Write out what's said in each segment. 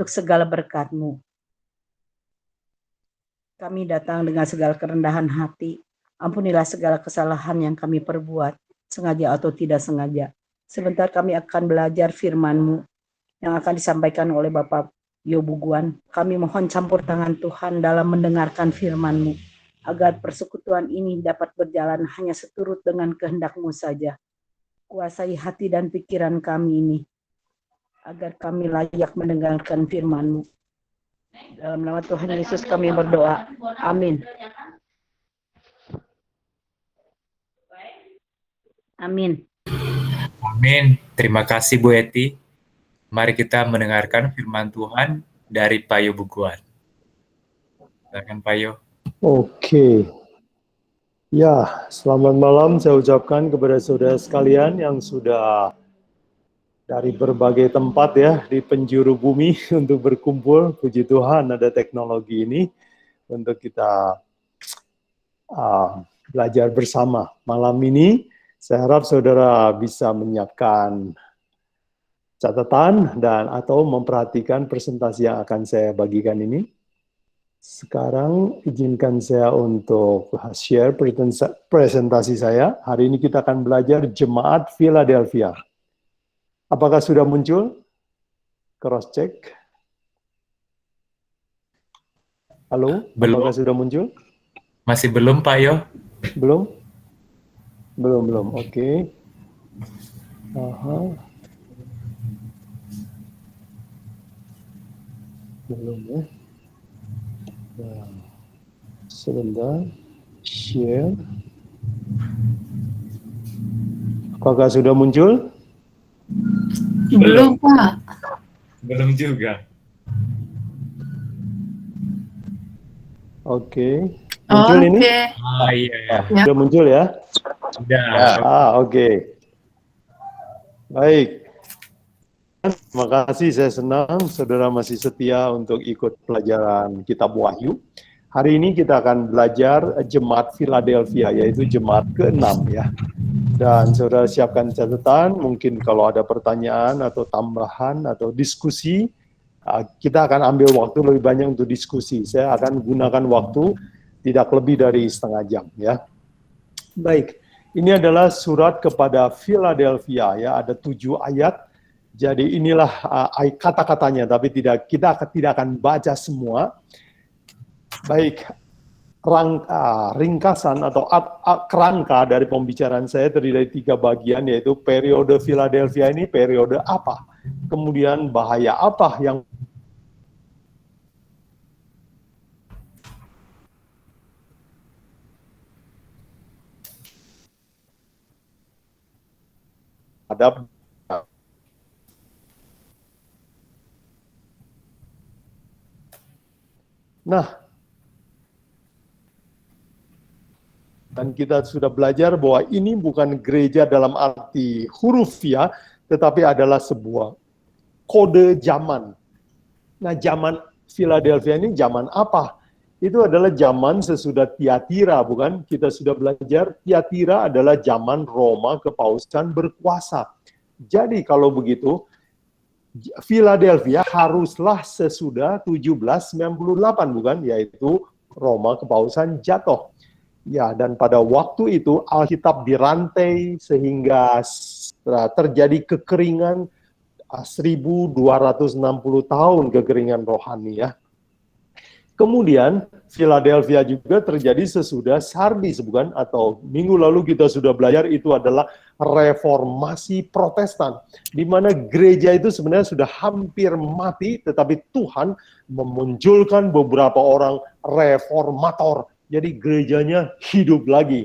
untuk segala berkat-Mu. Kami datang dengan segala kerendahan hati. Ampunilah segala kesalahan yang kami perbuat, sengaja atau tidak sengaja. Sebentar kami akan belajar firman-Mu yang akan disampaikan oleh Bapak Yobuguan. Kami mohon campur tangan Tuhan dalam mendengarkan firman-Mu, agar persekutuan ini dapat berjalan hanya seturut dengan kehendak-Mu saja. Kuasai hati dan pikiran kami ini, agar kami layak mendengarkan firman-Mu. Dalam nama Tuhan Yesus kami berdoa. Amin. Amin. Amin. Terima kasih Bu Eti. Mari kita mendengarkan firman Tuhan dari Pak Yobuguan. Silakan Pak Yo. Oke. Ya, selamat malam saya ucapkan kepada saudara sekalian yang sudah dari berbagai tempat ya di penjuru bumi untuk berkumpul. Puji Tuhan ada teknologi ini untuk kita belajar bersama. Malam ini saya harap saudara bisa menyiapkan catatan dan atau memperhatikan presentasi yang akan saya bagikan ini. Sekarang izinkan saya untuk share presentasi saya. Hari ini kita akan belajar Jemaat Philadelphia. Apakah sudah muncul? Cross check. Halo, Belum. apakah sudah muncul? Masih belum Pak Yo? Belum? Belum. Oke. Belum ya. Nah, sebentar. Share. Apakah sudah muncul? Belum, Pak. Belum juga. Oke. Muncul ini? Ah iya. Sudah muncul ya? Sudah. Oke. Baik. Terima kasih, saya senang saudara masih setia untuk ikut pelajaran Kitab Wahyu. Hari ini kita akan belajar Jemaat Philadelphia, yaitu Jemaat ke-6 ya. Dan saudara siapkan catatan, mungkin kalau ada pertanyaan atau tambahan atau diskusi, kita akan ambil waktu lebih banyak untuk diskusi. Saya akan gunakan waktu tidak lebih dari setengah jam ya. Baik, ini adalah surat kepada Philadelphia ya, ada 7 ayat. Jadi inilah kata-katanya, tapi kita tidak akan baca semua. Baik, ringkasan atau kerangka dari pembicaraan saya terdiri dari 3 bagian, yaitu periode Philadelphia ini periode apa, kemudian bahaya apa yang ada. Nah, dan kita sudah belajar bahwa ini bukan gereja dalam arti hurufiah, tetapi adalah sebuah kode zaman. Nah, zaman Philadelphia ini zaman apa? Itu adalah zaman sesudah Tiatira, bukan? Kita sudah belajar, Tiatira adalah zaman Roma kepausan berkuasa. Jadi kalau begitu, Philadelphia haruslah sesudah 1798, bukan? Yaitu Roma kepausan jatuh. Ya, dan pada waktu itu Alkitab dirantai sehingga terjadi kekeringan 1260 tahun kekeringan rohani ya. Kemudian Philadelphia juga terjadi sesudah Sardis, bukan? Atau minggu lalu kita sudah belajar itu adalah reformasi Protestan, di mana gereja itu sebenarnya sudah hampir mati, tetapi Tuhan memunculkan beberapa orang reformator. Jadi gerejanya hidup lagi.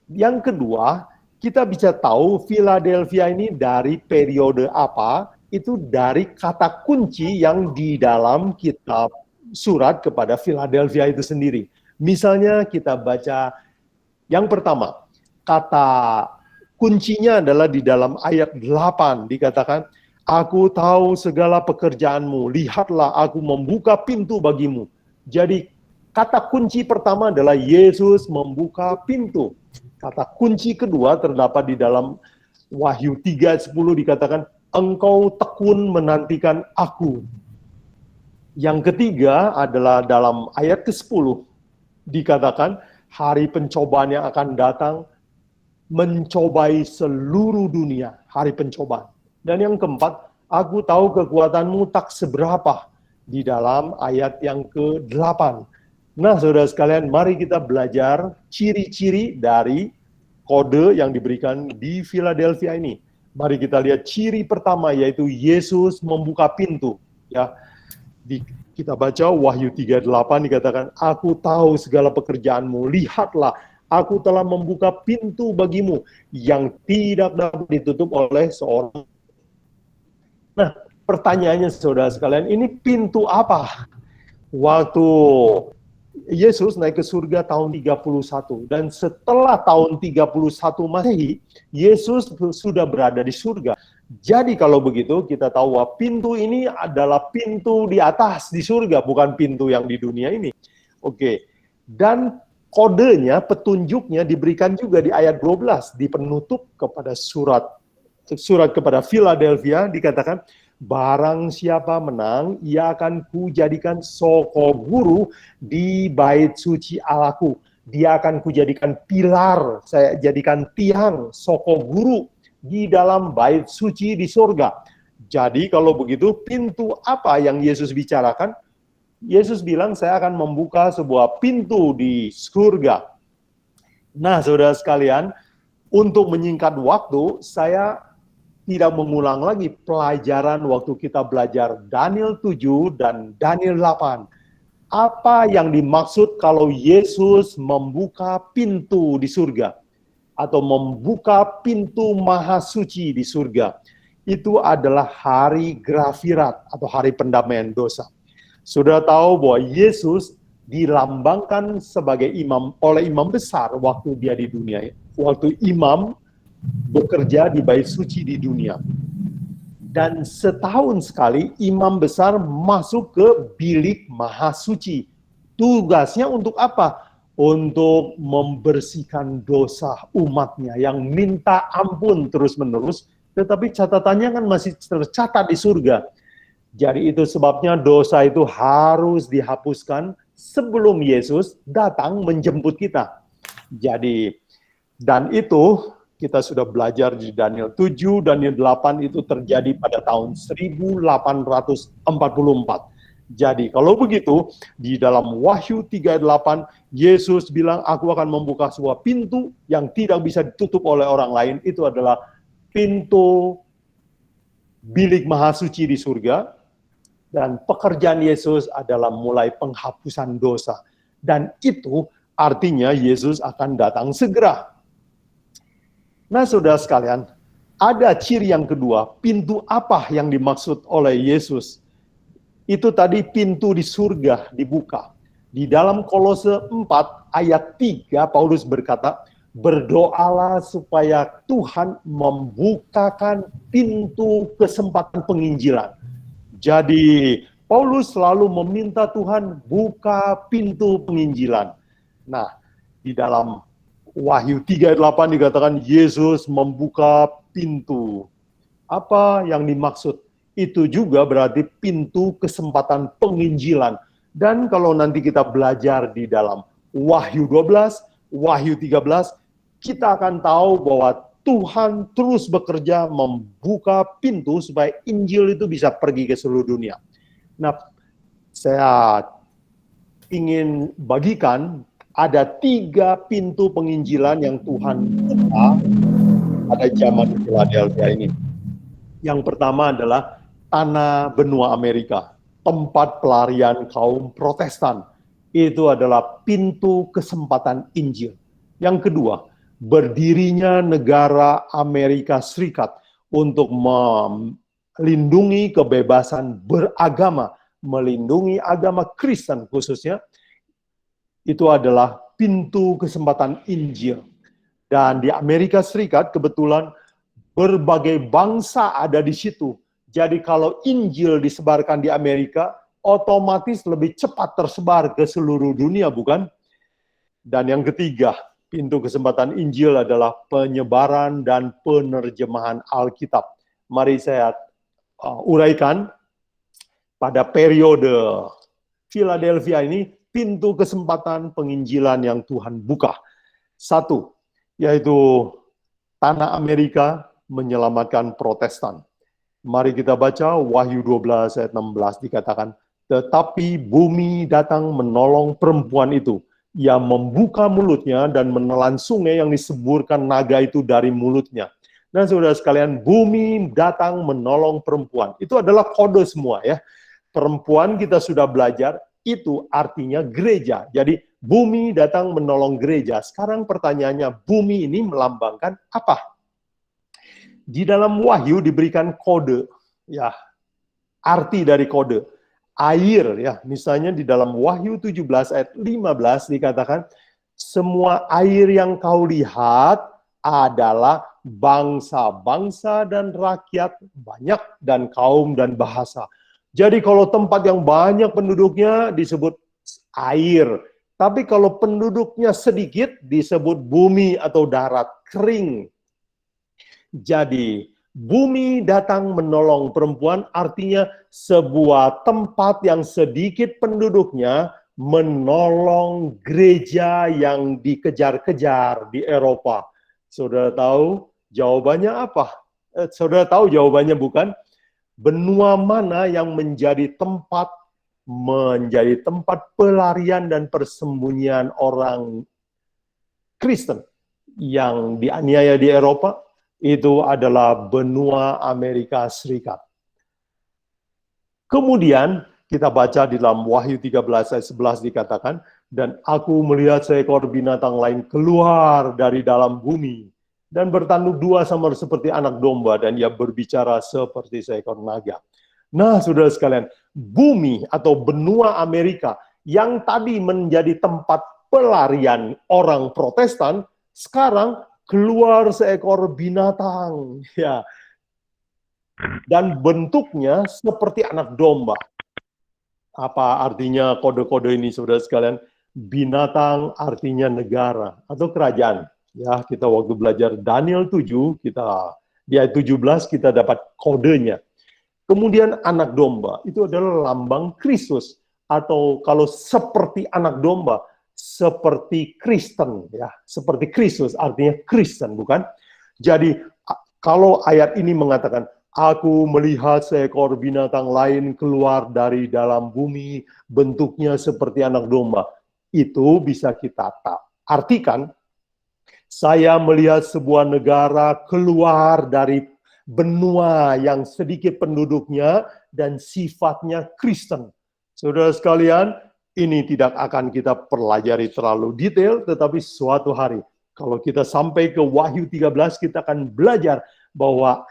Yang kedua, kita bisa tahu Philadelphia ini dari periode apa, itu dari kata kunci yang di dalam kitab surat kepada Philadelphia itu sendiri. Misalnya kita baca yang pertama, kata kuncinya adalah di dalam ayat 8, dikatakan, aku tahu segala pekerjaanmu, lihatlah aku membuka pintu bagimu. Jadi kata kunci pertama adalah Yesus membuka pintu. Kata kunci kedua terdapat di dalam Wahyu 3:10 dikatakan, engkau tekun menantikan aku. Yang ketiga adalah dalam ayat ke-10, dikatakan hari pencobaan yang akan datang mencobai seluruh dunia, hari pencobaan. Dan yang keempat, aku tahu kekuatanmu tak seberapa, di dalam ayat yang ke-8. Nah, saudara sekalian, mari kita belajar ciri-ciri dari kode yang diberikan di Philadelphia ini. Mari kita lihat ciri pertama, yaitu Yesus membuka pintu. Ya, kita baca Wahyu 3:8 dikatakan, aku tahu segala pekerjaanmu, lihatlah, aku telah membuka pintu bagimu yang tidak dapat ditutup oleh seorang. Nah, pertanyaannya saudara sekalian, ini pintu apa? Waktu Yesus naik ke surga tahun 31, dan setelah tahun 31 Masehi, Yesus sudah berada di surga. Jadi kalau begitu, kita tahu bahwa pintu ini adalah pintu di atas di surga, bukan pintu yang di dunia ini. Oke. Dan kodenya, petunjuknya diberikan juga di ayat 12, di penutup kepada surat kepada Philadelphia, dikatakan, barang siapa menang, ia akan kujadikan soko guru di bait suci Allahku. Dia akan kujadikan pilar, saya jadikan tiang soko guru di dalam bait suci di surga. Jadi kalau begitu, pintu apa yang Yesus bicarakan? Yesus bilang, saya akan membuka sebuah pintu di surga. Nah, saudara sekalian, untuk menyingkat waktu, saya tidak mengulang lagi pelajaran waktu kita belajar Daniel 7 dan Daniel 8. Apa yang dimaksud kalau Yesus membuka pintu di surga? Atau membuka pintu maha suci di surga? Itu adalah hari Grafirat atau hari pendamaian dosa. Sudah tahu bahwa Yesus dilambangkan sebagai imam oleh imam besar waktu dia di dunia. Waktu imam bekerja di bait suci di dunia. Dan setahun sekali imam besar masuk ke bilik maha suci. Tugasnya untuk apa? Untuk membersihkan dosa umatnya yang minta ampun terus-menerus, tetapi catatannya kan masih tercatat di surga. Jadi itu sebabnya dosa itu harus dihapuskan sebelum Yesus datang menjemput kita. Jadi, dan itu kita sudah belajar di Daniel 7, Daniel 8 itu terjadi pada tahun 1844. Jadi kalau begitu, di dalam Wahyu 3:8, Yesus bilang, aku akan membuka sebuah pintu yang tidak bisa ditutup oleh orang lain. Itu adalah pintu bilik maha suci di surga. Dan pekerjaan Yesus adalah mulai penghapusan dosa. Dan itu artinya Yesus akan datang segera. Nah, saudara sekalian, ada ciri yang kedua, pintu apa yang dimaksud oleh Yesus? Itu tadi pintu di surga dibuka. Di dalam Kolose 4 ayat 3, Paulus berkata, berdoalah supaya Tuhan membukakan pintu kesempatan penginjilan. Jadi, Paulus selalu meminta Tuhan buka pintu penginjilan. Nah, di dalam Wahyu 3:8 dikatakan Yesus membuka pintu. Apa yang dimaksud? Itu juga berarti pintu kesempatan penginjilan. Dan kalau nanti kita belajar di dalam Wahyu 12, Wahyu 13, kita akan tahu bahwa Tuhan terus bekerja membuka pintu supaya Injil itu bisa pergi ke seluruh dunia. Nah, saya ingin bagikan ada 3 pintu penginjilan yang Tuhan buka pada zaman Philadelphia ini. Yang pertama adalah tanah benua Amerika, tempat pelarian kaum Protestan. Itu adalah pintu kesempatan Injil. Yang kedua, berdirinya negara Amerika Serikat untuk melindungi kebebasan beragama, melindungi agama Kristen khususnya. Itu adalah pintu kesempatan Injil. Dan di Amerika Serikat kebetulan berbagai bangsa ada di situ. Jadi kalau Injil disebarkan di Amerika, otomatis lebih cepat tersebar ke seluruh dunia, bukan? Dan yang ketiga, pintu kesempatan Injil adalah penyebaran dan penerjemahan Alkitab. Mari saya uraikan pada periode Philadelphia ini, pintu kesempatan penginjilan yang Tuhan buka. Satu, yaitu tanah Amerika menyelamatkan Protestan. Mari kita baca Wahyu 12 ayat 16 dikatakan, tetapi bumi datang menolong perempuan itu. Ia membuka mulutnya dan menelan sungai yang diseburkan naga itu dari mulutnya. Nah, saudara sekalian, bumi datang menolong perempuan. Itu adalah kode semua ya. Perempuan kita sudah belajar, itu artinya gereja. Jadi bumi datang menolong gereja. Sekarang pertanyaannya, bumi ini melambangkan apa? Di dalam Wahyu diberikan kode, ya, arti dari kode. Air, ya, misalnya di dalam Wahyu 17 ayat 15 dikatakan, semua air yang kau lihat adalah bangsa-bangsa dan rakyat banyak dan kaum dan bahasa. Jadi kalau tempat yang banyak penduduknya disebut air. Tapi kalau penduduknya sedikit disebut bumi atau darat kering. Jadi bumi datang menolong perempuan artinya sebuah tempat yang sedikit penduduknya menolong gereja yang dikejar-kejar di Eropa. Saudara tahu jawabannya apa? Saudara tahu jawabannya bukan? Benua mana yang menjadi tempat pelarian dan persembunyian orang Kristen yang dianiaya di Eropa? Itu adalah benua Amerika Serikat. Kemudian kita baca di dalam Wahyu 13 ayat 11 dikatakan, dan aku melihat seekor binatang lain keluar dari dalam bumi dan bertanduk dua sama seperti anak domba, dan ia berbicara seperti seekor naga. Nah, saudara sekalian, bumi atau benua Amerika yang tadi menjadi tempat pelarian orang Protestan, sekarang keluar seekor binatang, ya, dan bentuknya seperti anak domba. Apa artinya kode-kode ini, saudara sekalian? Binatang artinya negara atau kerajaan. Ya, kita waktu belajar Daniel 7, di ayat 17 kita dapat kodenya. Kemudian anak domba itu adalah lambang Kristus, atau kalau seperti anak domba, seperti Kristen, ya, seperti Kristus artinya Kristen, bukan? Jadi kalau ayat ini mengatakan, aku melihat seekor binatang lain keluar dari dalam bumi, bentuknya seperti anak domba, itu bisa kita artikan, saya melihat sebuah negara keluar dari benua yang sedikit penduduknya dan sifatnya Kristen. Saudara sekalian, ini tidak akan kita pelajari terlalu detail, tetapi suatu hari, kalau kita sampai ke Wahyu 13, kita akan belajar bahwa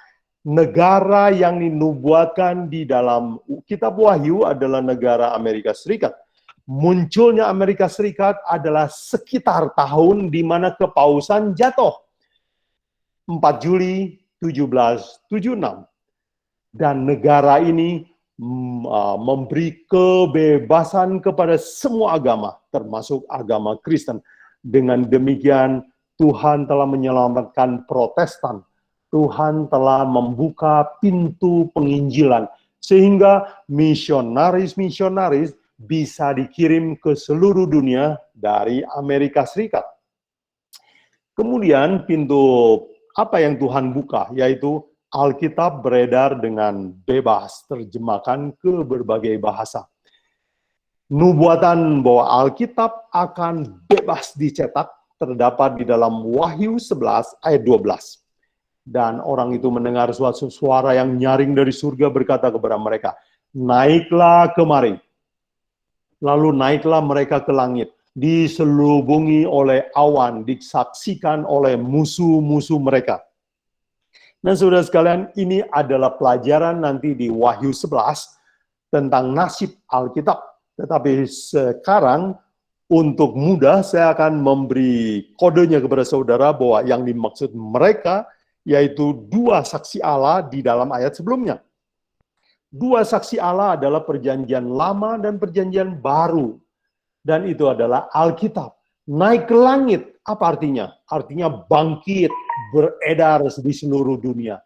negara yang dinubuatkan di dalam kitab Wahyu adalah negara Amerika Serikat. Munculnya Amerika Serikat adalah sekitar tahun di mana kepausan jatuh. 4 Juli 1776. Dan negara ini memberi kebebasan kepada semua agama, termasuk agama Kristen. Dengan demikian, Tuhan telah menyelamatkan Protestan. Tuhan telah membuka pintu penginjilan, sehingga misionaris-misionaris bisa dikirim ke seluruh dunia dari Amerika Serikat. Kemudian pintu apa yang Tuhan buka, yaitu Alkitab beredar dengan bebas, terjemahkan ke berbagai bahasa. Nubuatan bahwa Alkitab akan bebas dicetak terdapat di dalam Wahyu 11 ayat 12. Dan orang itu mendengar suatu suara yang nyaring dari surga berkata kepada mereka, naiklah kemari. Lalu naiklah mereka ke langit, diselubungi oleh awan, disaksikan oleh musuh-musuh mereka. Nah, saudara sekalian, ini adalah pelajaran nanti di Wahyu 11 tentang nasib Alkitab. Tetapi sekarang, untuk mudah, saya akan memberi kodenya kepada saudara bahwa yang dimaksud mereka, yaitu dua saksi Allah di dalam ayat sebelumnya. Dua saksi Allah adalah perjanjian lama dan perjanjian baru. Dan itu adalah Alkitab. Naik ke langit, apa artinya? Artinya bangkit, beredar di seluruh dunia.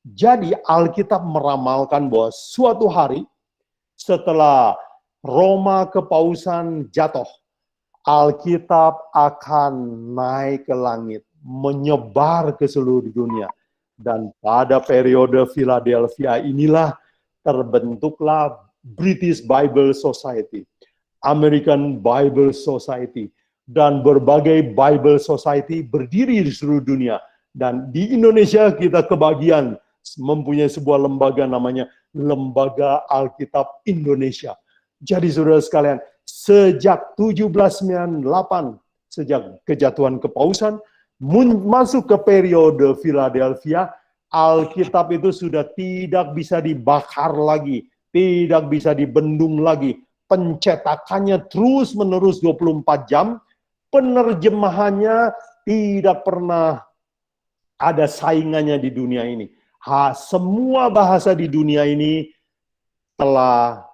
Jadi Alkitab meramalkan bahwa suatu hari setelah Roma Kepausan jatuh, Alkitab akan naik ke langit, menyebar ke seluruh dunia. Dan pada periode Philadelphia inilah terbentuklah British Bible Society, American Bible Society, dan berbagai Bible Society berdiri di seluruh dunia. Dan di Indonesia kita kebagian mempunyai sebuah lembaga namanya Lembaga Alkitab Indonesia. Jadi saudara sekalian, sejak 1798, sejak kejatuhan Kepausan, masuk ke periode Philadelphia, Alkitab itu sudah tidak bisa dibakar lagi, tidak bisa dibendung lagi. Pencetakannya terus-menerus 24 jam, penerjemahannya tidak pernah ada saingannya di dunia ini. Semua bahasa di dunia ini telah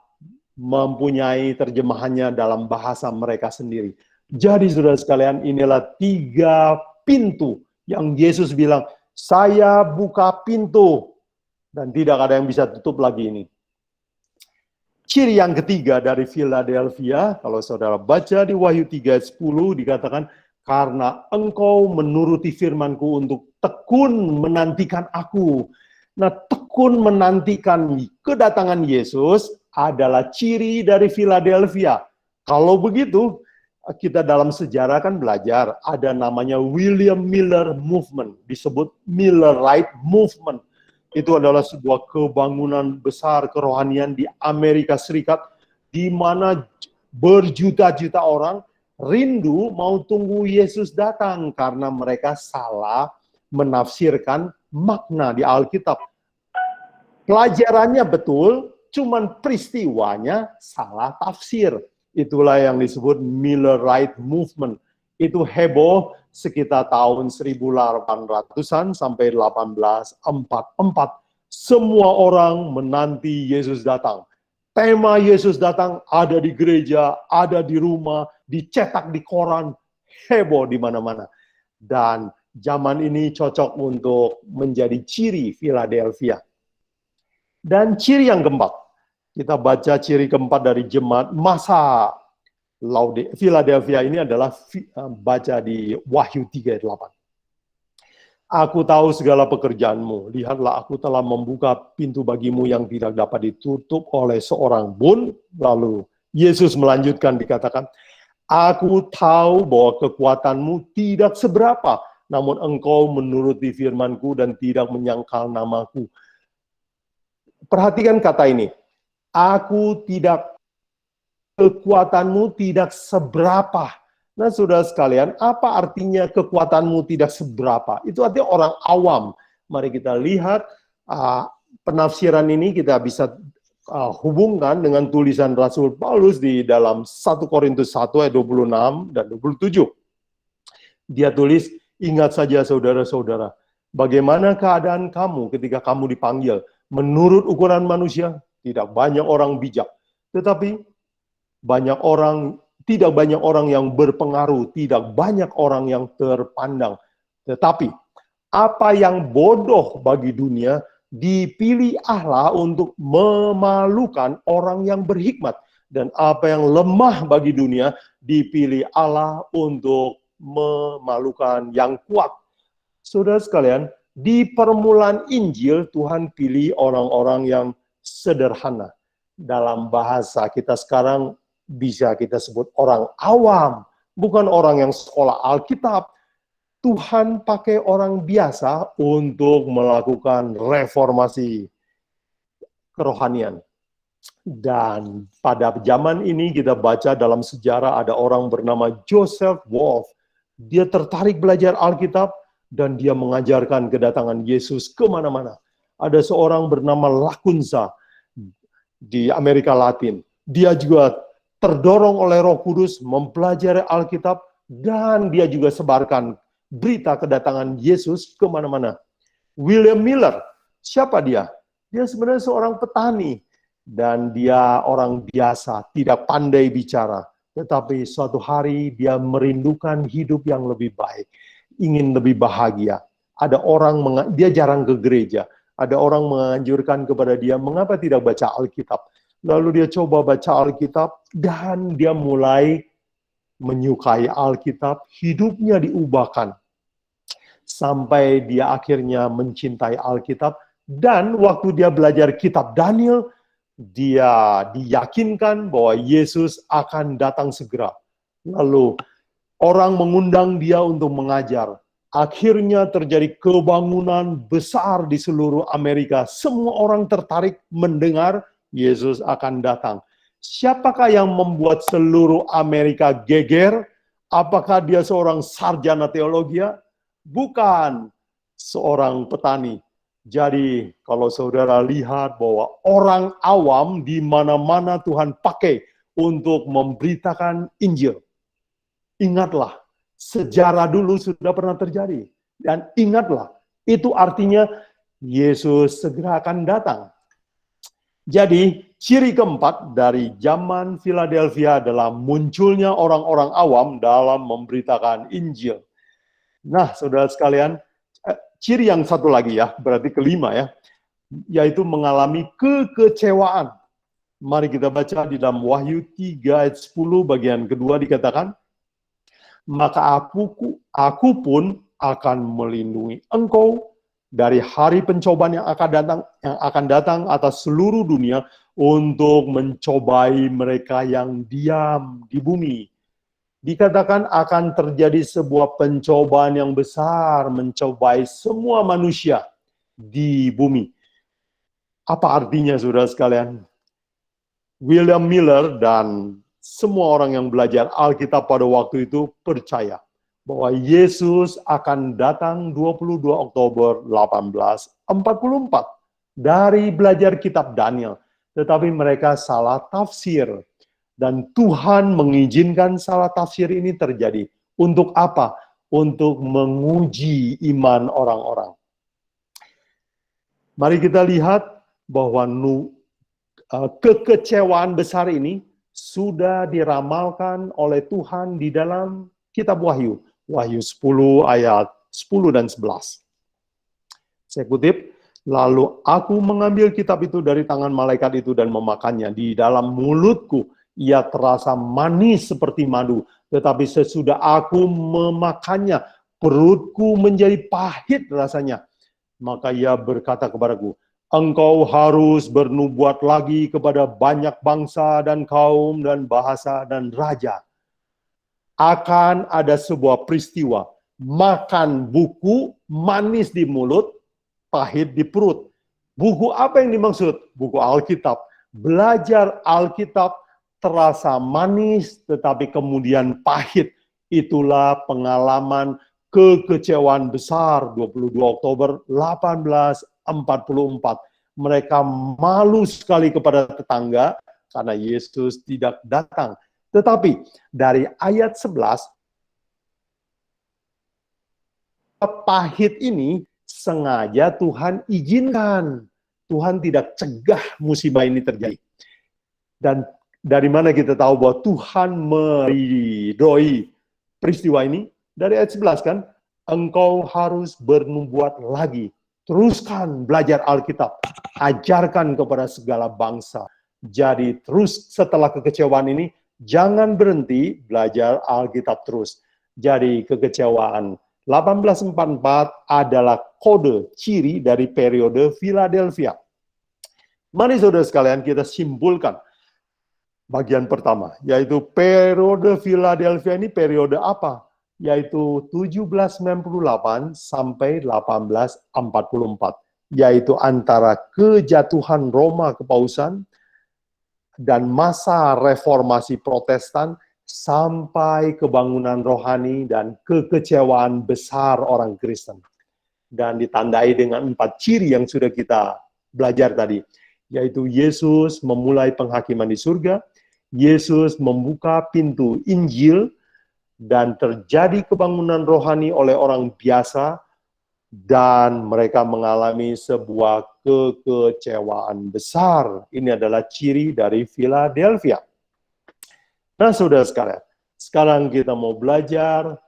mempunyai terjemahannya dalam bahasa mereka sendiri. Jadi saudara sekalian, inilah 3 pintu yang Yesus bilang, saya buka pintu dan tidak ada yang bisa tutup lagi ini. Ciri yang ketiga dari Philadelphia, kalau saudara baca di Wahyu 3:10 dikatakan, karena engkau menuruti firmanku untuk tekun menantikan aku. Nah, tekun menantikan kedatangan Yesus adalah ciri dari Philadelphia. Kalau begitu, kita dalam sejarah kan belajar, ada namanya William Miller Movement, disebut Millerite Movement. Itu adalah sebuah kebangunan besar kerohanian di Amerika Serikat, di mana berjuta-juta orang rindu mau tunggu Yesus datang, karena mereka salah menafsirkan makna di Alkitab. Pelajarannya betul, cuman peristiwanya salah tafsir. Itulah yang disebut Millerite Movement. Itu heboh sekitar tahun 1800-an sampai 1844. Semua orang menanti Yesus datang. Tema Yesus datang ada di gereja, ada di rumah, dicetak di koran, heboh di mana-mana. Dan zaman ini cocok untuk menjadi ciri Philadelphia. Dan ciri yang keempat, kita baca ciri keempat dari jemaat masa Philadelphia ini adalah baca di Wahyu 3:8. Aku tahu segala pekerjaanmu, lihatlah aku telah membuka pintu bagimu yang tidak dapat ditutup oleh seorang pun. Lalu Yesus melanjutkan dikatakan, aku tahu bahwa kekuatanmu tidak seberapa, namun engkau menuruti firmanku dan tidak menyangkal namaku. Perhatikan kata ini, kekuatanmu tidak seberapa. Nah, saudara sekalian, apa artinya kekuatanmu tidak seberapa? Itu artinya orang awam. Mari kita lihat penafsiran ini kita bisa hubungkan dengan tulisan Rasul Paulus di dalam 1 Korintus 1 ayat 26 dan 27. Dia tulis, ingat saja saudara-saudara, bagaimana keadaan kamu ketika kamu dipanggil. Menurut ukuran manusia, tidak banyak orang bijak. Tetapi tidak banyak orang yang berpengaruh, tidak banyak orang yang terpandang. Tetapi apa yang bodoh bagi dunia dipilih Allah untuk memalukan orang yang berhikmat, dan apa yang lemah bagi dunia dipilih Allah untuk memalukan yang kuat. Saudara sekalian, di permulaan Injil Tuhan pilih orang-orang yang sederhana. Dalam bahasa kita sekarang bisa kita sebut orang awam, bukan orang yang sekolah Alkitab. Tuhan pakai orang biasa untuk melakukan reformasi kerohanian. Dan pada zaman ini kita baca dalam sejarah ada orang bernama Joseph Wolf. Dia tertarik belajar Alkitab dan dia mengajarkan kedatangan Yesus kemana-mana. Ada seorang bernama Lacunza di Amerika Latin. Dia juga terdorong oleh Roh Kudus mempelajari Alkitab dan dia juga sebarkan berita kedatangan Yesus kemana-mana. William Miller, siapa dia? Dia sebenarnya seorang petani dan dia orang biasa, tidak pandai bicara. Tetapi suatu hari dia merindukan hidup yang lebih baik, ingin lebih bahagia. Ada orang, dia jarang ke gereja. Ada orang menganjurkan kepada dia, mengapa tidak baca Alkitab? Lalu dia coba baca Alkitab, dan dia mulai menyukai Alkitab, hidupnya diubahkan. Sampai dia akhirnya mencintai Alkitab, dan waktu dia belajar kitab Daniel, dia diyakinkan bahwa Yesus akan datang segera. Lalu orang mengundang dia untuk mengajar. Akhirnya terjadi kebangunan besar di seluruh Amerika. Semua orang tertarik mendengar Yesus akan datang. Siapakah yang membuat seluruh Amerika geger? Apakah dia seorang sarjana teologi? Bukan, seorang petani. Jadi kalau saudara lihat bahwa orang awam di mana-mana Tuhan pakai untuk memberitakan Injil. Ingatlah, sejarah dulu sudah pernah terjadi. Dan ingatlah, itu artinya Yesus segera akan datang. Jadi, ciri keempat dari zaman Philadelphia adalah munculnya orang-orang awam dalam memberitakan Injil. Nah, saudara sekalian, ciri yang satu lagi ya, berarti kelima ya, yaitu mengalami kekecewaan. Mari kita baca di dalam Wahyu 3 ayat 10 bagian kedua dikatakan, maka aku pun akan melindungi engkau dari hari pencobaan yang akan datang atas seluruh dunia untuk mencobai mereka yang diam di bumi. Dikatakan akan terjadi sebuah pencobaan yang besar, mencobai semua manusia di bumi. Apa artinya, saudara sekalian? William Miller dan semua orang yang belajar Alkitab pada waktu itu percaya bahwa Yesus akan datang 22 Oktober 1844 dari belajar kitab Daniel. Tetapi mereka salah tafsir. Dan Tuhan mengizinkan salah tafsir ini terjadi. Untuk apa? Untuk menguji iman orang-orang. Mari kita lihat bahwa kekecewaan besar ini sudah diramalkan oleh Tuhan di dalam kitab Wahyu. Wahyu 10 ayat 10 dan 11. Saya kutip, lalu aku mengambil kitab itu dari tangan malaikat itu dan memakannya. Di dalam mulutku ia terasa manis seperti madu, tetapi sesudah aku memakannya, perutku menjadi pahit rasanya. Maka ia berkata kepadaku, engkau harus bernubuat lagi kepada banyak bangsa dan kaum dan bahasa dan raja. Akan ada sebuah peristiwa, makan buku, manis di mulut, pahit di perut. Buku apa yang dimaksud? Buku Alkitab. Belajar Alkitab terasa manis, tetapi kemudian pahit. Itulah pengalaman kekecewaan besar 22 Oktober 1844. Mereka malu sekali kepada tetangga karena Yesus tidak datang. Tetapi dari ayat 11, pahit ini sengaja Tuhan izinkan. Tuhan tidak cegah musibah ini terjadi. Dan dari mana kita tahu bahwa Tuhan meridhoi peristiwa ini? Dari ayat 11 kan, engkau harus bernubuat lagi. Teruskan belajar Alkitab. Ajarkan kepada segala bangsa. Jadi terus setelah kekecewaan ini, jangan berhenti belajar Alkitab terus. Jadi kekecewaan 1844 adalah kode ciri dari periode Philadelphia. Mari saudara sekalian kita simpulkan bagian pertama, yaitu periode Philadelphia ini periode apa? Yaitu 1798 sampai 1844, yaitu antara kejatuhan Roma kepausan dan masa reformasi Protestan sampai kebangunan rohani dan kekecewaan besar orang Kristen. Dan ditandai dengan 4 ciri yang sudah kita belajar tadi, yaitu Yesus memulai penghakiman di surga, Yesus membuka pintu Injil, dan terjadi kebangunan rohani oleh orang biasa, dan mereka mengalami sebuah kekecewaan besar. Ini adalah ciri dari Philadelphia. Nah, saudara sekalian, sekarang kita mau belajar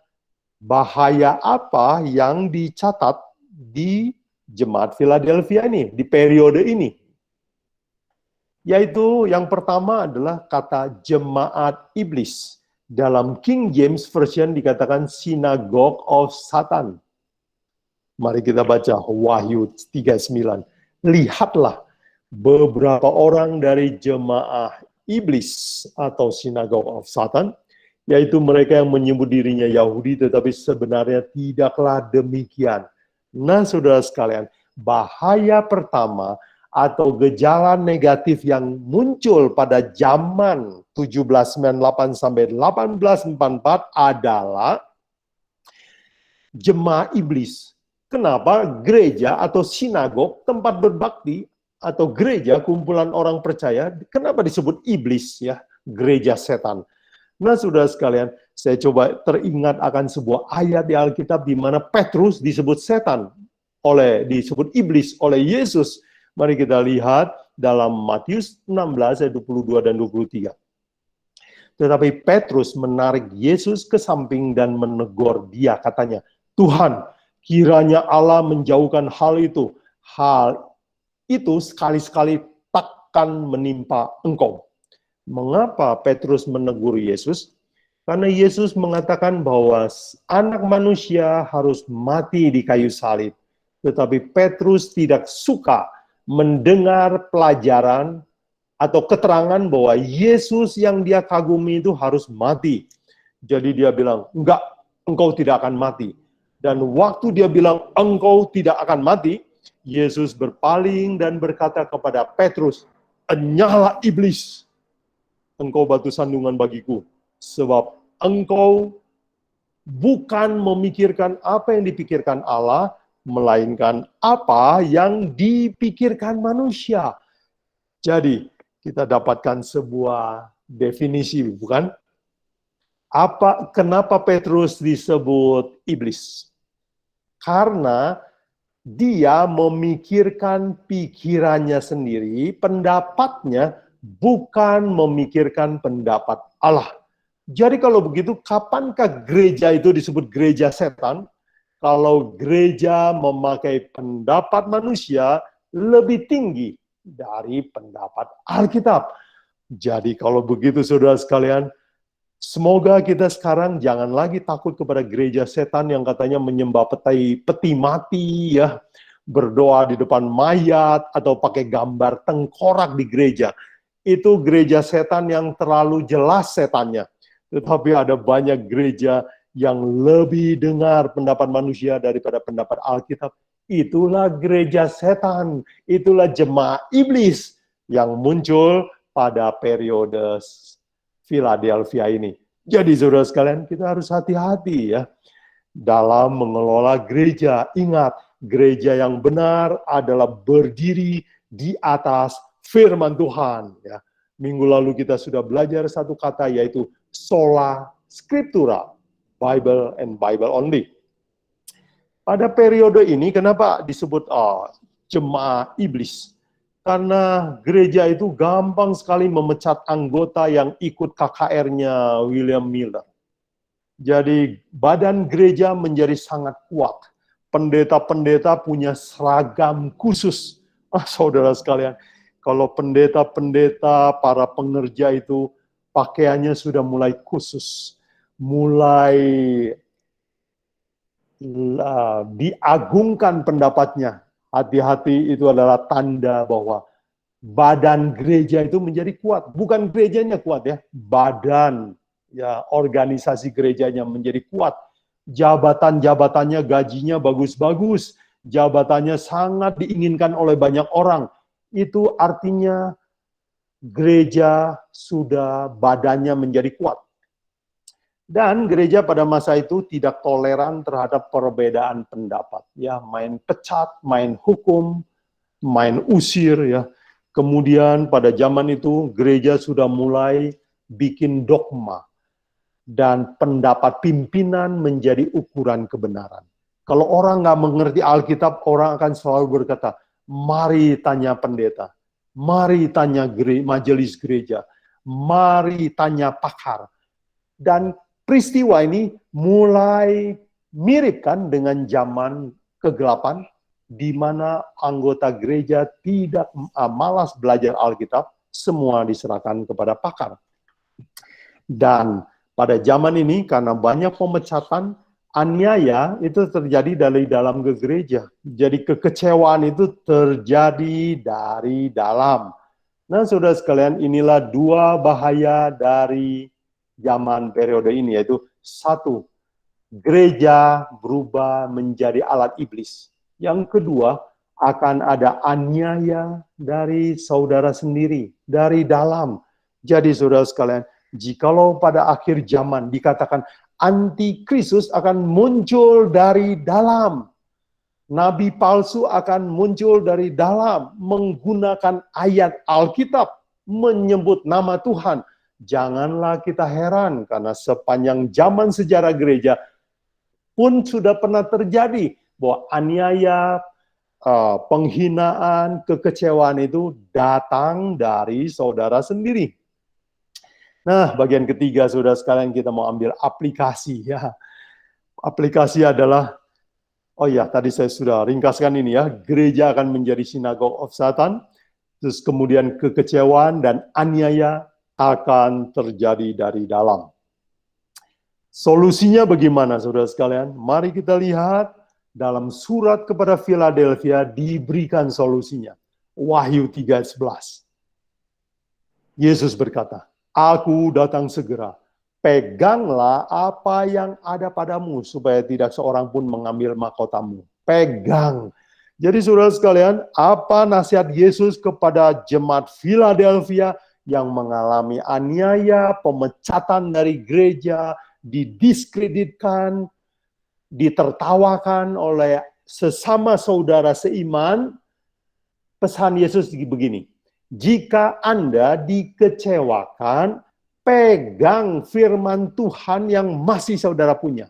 bahaya apa yang dicatat di jemaat Philadelphia ini di periode ini. Yaitu yang pertama adalah kata jemaat iblis. Dalam King James Version dikatakan synagogue of Satan. Mari kita baca Wahyu 3:9. Lihatlah beberapa orang dari jemaah iblis atau synagogue of Satan, yaitu mereka yang menyebut dirinya Yahudi tetapi sebenarnya tidaklah demikian. Nah, saudara sekalian, bahaya pertama atau gejala negatif yang muncul pada zaman 1798 sampai 1844 adalah jemaah iblis. Kenapa gereja atau sinagog, tempat berbakti atau gereja kumpulan orang percaya, kenapa disebut iblis ya, gereja setan? Nah, saudara sekalian, saya coba teringat akan sebuah ayat di Alkitab di mana Petrus disebut setan disebut iblis oleh Yesus. Mari kita lihat dalam Matius 16 ayat 22 dan 23. Tetapi Petrus menarik Yesus ke samping dan menegur dia, katanya, Tuhan, kiranya Allah menjauhkan hal itu. Hal itu sekali-sekali takkan menimpa engkau. Mengapa Petrus menegur Yesus? Karena Yesus mengatakan bahwa anak manusia harus mati di kayu salib. Tetapi Petrus tidak suka mendengar pelajaran atau keterangan bahwa Yesus yang dia kagumi itu harus mati. Jadi dia bilang, enggak, engkau tidak akan mati. Dan waktu dia bilang, engkau tidak akan mati, Yesus berpaling dan berkata kepada Petrus, enyahlah iblis, engkau batu sandungan bagiku, sebab engkau bukan memikirkan apa yang dipikirkan Allah, melainkan apa yang dipikirkan manusia. Jadi, kita dapatkan sebuah definisi, bukan? Kenapa Petrus disebut iblis? Karena dia memikirkan pikirannya sendiri, pendapatnya bukan memikirkan pendapat Allah. Jadi kalau begitu, kapankah gereja itu disebut gereja setan? Kalau gereja memakai pendapat manusia lebih tinggi dari pendapat Alkitab. Jadi kalau begitu saudara sekalian, semoga kita sekarang jangan lagi takut kepada gereja setan yang katanya menyembah peti mati ya, berdoa di depan mayat atau pakai gambar tengkorak di gereja. Itu gereja setan yang terlalu jelas setannya. Tetapi ada banyak gereja yang lebih dengar pendapat manusia daripada pendapat Alkitab. Itulah gereja setan, itulah jemaah iblis yang muncul pada periode Philadelphia ini. Jadi saudara sekalian, kita harus hati-hati ya dalam mengelola gereja. Ingat, gereja yang benar adalah berdiri di atas firman Tuhan. Ya. Minggu lalu kita sudah belajar satu kata, yaitu sola scriptura. Bible and Bible only. Pada periode ini, kenapa disebut jemaah iblis? Karena gereja itu gampang sekali memecat anggota yang ikut KKR-nya William Miller. Jadi badan gereja menjadi sangat kuat. Pendeta-pendeta punya seragam khusus. Saudara sekalian, kalau pendeta-pendeta, para pengerja itu pakaiannya sudah mulai khusus. Mulai diagungkan pendapatnya. Hati-hati, itu adalah tanda bahwa badan gereja itu menjadi kuat. Bukan gerejanya kuat ya, badan ya organisasi gerejanya menjadi kuat. Jabatan-jabatannya, gajinya bagus-bagus. Jabatannya sangat diinginkan oleh banyak orang. Itu artinya gereja sudah badannya menjadi kuat. Dan gereja pada masa itu tidak toleran terhadap perbedaan pendapat. Ya, main pecat, main hukum, main usir ya. Kemudian pada zaman itu gereja sudah mulai bikin dogma. Dan pendapat pimpinan menjadi ukuran kebenaran. Kalau orang nggak mengerti Alkitab, orang akan selalu berkata, mari tanya pendeta, mari tanya majelis gereja, mari tanya pakar. Dan peristiwa ini mulai mirip kan dengan zaman kegelapan, di mana anggota gereja tidak malas belajar Alkitab, semua diserahkan kepada pakar. Dan pada zaman ini karena banyak pemecatan, aniaya itu terjadi dari dalam gereja. Jadi kekecewaan itu terjadi dari dalam. Nah, saudara sekalian, inilah dua bahaya dari zaman periode ini, yaitu satu, gereja berubah menjadi alat iblis. Yang kedua, akan ada aniaya dari saudara sendiri, dari dalam. Jadi saudara sekalian, jikalau pada akhir zaman dikatakan antikristus akan muncul dari dalam, nabi palsu akan muncul dari dalam, menggunakan ayat Alkitab, menyebut nama Tuhan. Janganlah kita heran, karena sepanjang zaman sejarah gereja pun sudah pernah terjadi bahwa aniaya, penghinaan, kekecewaan itu datang dari saudara sendiri. Nah, bagian ketiga, saudara sekalian, kita mau ambil aplikasi ya. Aplikasi adalah, oh ya, tadi saya sudah ringkaskan ini ya, gereja akan menjadi sinagog of Satan, terus kemudian kekecewaan dan aniaya akan terjadi dari dalam. Solusinya bagaimana, saudara sekalian? Mari kita lihat dalam surat kepada Philadelphia diberikan solusinya. Wahyu 3:11. Yesus berkata, "Aku datang segera. Peganglah apa yang ada padamu, supaya tidak seorang pun mengambil mahkotamu." Pegang. Jadi saudara sekalian, apa nasihat Yesus kepada jemaat Philadelphia yang mengalami aniaya, pemecatan dari gereja, didiskreditkan, ditertawakan oleh sesama saudara seiman? Pesan Yesus begini, jika Anda dikecewakan, pegang firman Tuhan yang masih saudara punya.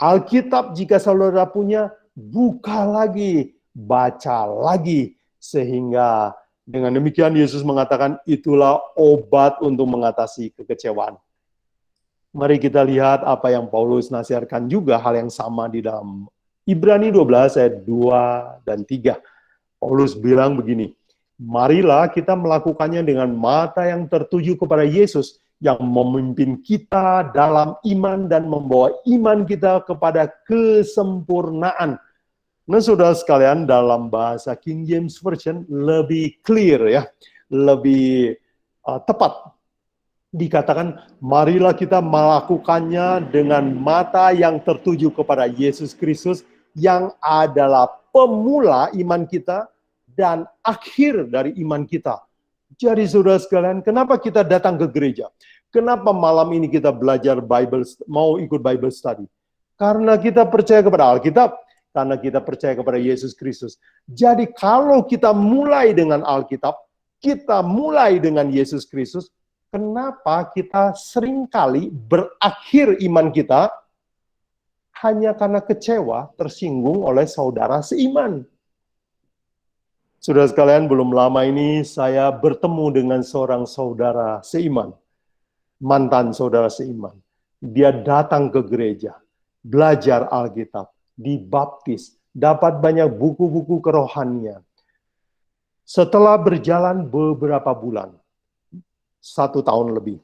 Alkitab jika saudara punya, buka lagi, baca lagi, sehingga dengan demikian Yesus mengatakan itulah obat untuk mengatasi kekecewaan. Mari kita lihat apa yang Paulus nasihatkan juga hal yang sama di dalam Ibrani 12 ayat 2 dan 3. Paulus bilang begini, marilah kita melakukannya dengan mata yang tertuju kepada Yesus yang memimpin kita dalam iman dan membawa iman kita kepada kesempurnaan. Nah, saudara sekalian, dalam bahasa King James Version lebih clear ya, lebih tepat. Dikatakan, marilah kita melakukannya dengan mata yang tertuju kepada Yesus Kristus yang adalah pemula iman kita dan akhir dari iman kita. Jadi saudara sekalian, kenapa kita datang ke gereja? Kenapa malam ini kita belajar Bible, mau ikut Bible study? Karena kita percaya kepada Alkitab, karena kita percaya kepada Yesus Kristus. Jadi kalau kita mulai dengan Alkitab, kita mulai dengan Yesus Kristus, kenapa kita seringkali berakhir iman kita hanya karena kecewa, tersinggung oleh saudara seiman? Saudara sekalian, belum lama ini saya bertemu dengan seorang saudara seiman, mantan saudara seiman. Dia datang ke gereja, belajar Alkitab, dibaptis, dapat banyak buku-buku kerohanian. Setelah berjalan beberapa bulan, 1 tahun lebih,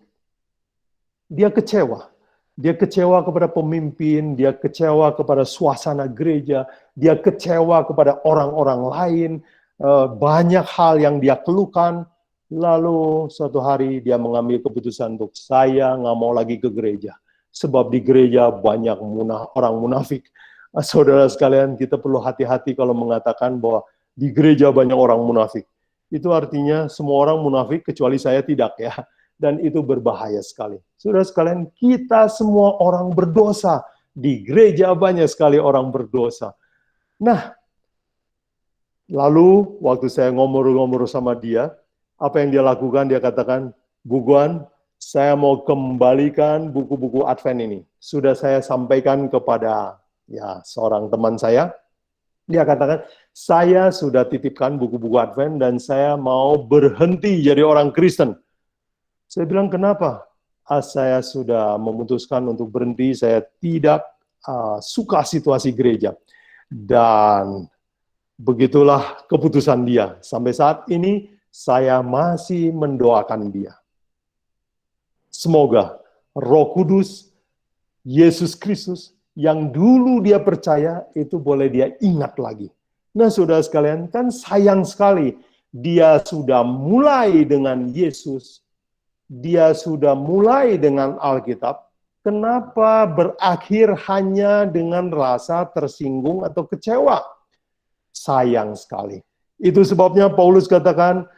dia kecewa. Dia kecewa kepada pemimpin, dia kecewa kepada suasana gereja, dia kecewa kepada orang-orang lain, banyak hal yang dia keluhkan. Lalu suatu hari dia mengambil keputusan untuk saya nggak mau lagi ke gereja. Sebab di gereja banyak orang munafik. Saudara sekalian, kita perlu hati-hati kalau mengatakan bahwa di gereja banyak orang munafik. Itu artinya semua orang munafik kecuali saya tidak ya. Dan itu berbahaya sekali. Saudara sekalian, kita semua orang berdosa. Di gereja banyak sekali orang berdosa. Nah, lalu waktu saya ngomong-ngomong sama dia, apa yang dia lakukan? Dia katakan, Bu Guan, saya mau kembalikan buku-buku Advent ini. Sudah saya sampaikan kepada seorang teman saya. Dia katakan, saya sudah titipkan buku-buku Advent dan saya mau berhenti jadi orang Kristen. Saya bilang, kenapa? Saya sudah memutuskan untuk berhenti, saya tidak suka situasi gereja. Dan Begitulah keputusan dia. Sampai saat ini saya masih mendoakan dia. Semoga Roh Kudus, Yesus Kristus, yang dulu dia percaya, itu boleh dia ingat lagi. Nah, saudara sekalian, kan sayang sekali. Dia sudah mulai dengan Yesus, dia sudah mulai dengan Alkitab, kenapa berakhir hanya dengan rasa tersinggung atau kecewa? Sayang sekali. Itu sebabnya Paulus katakan,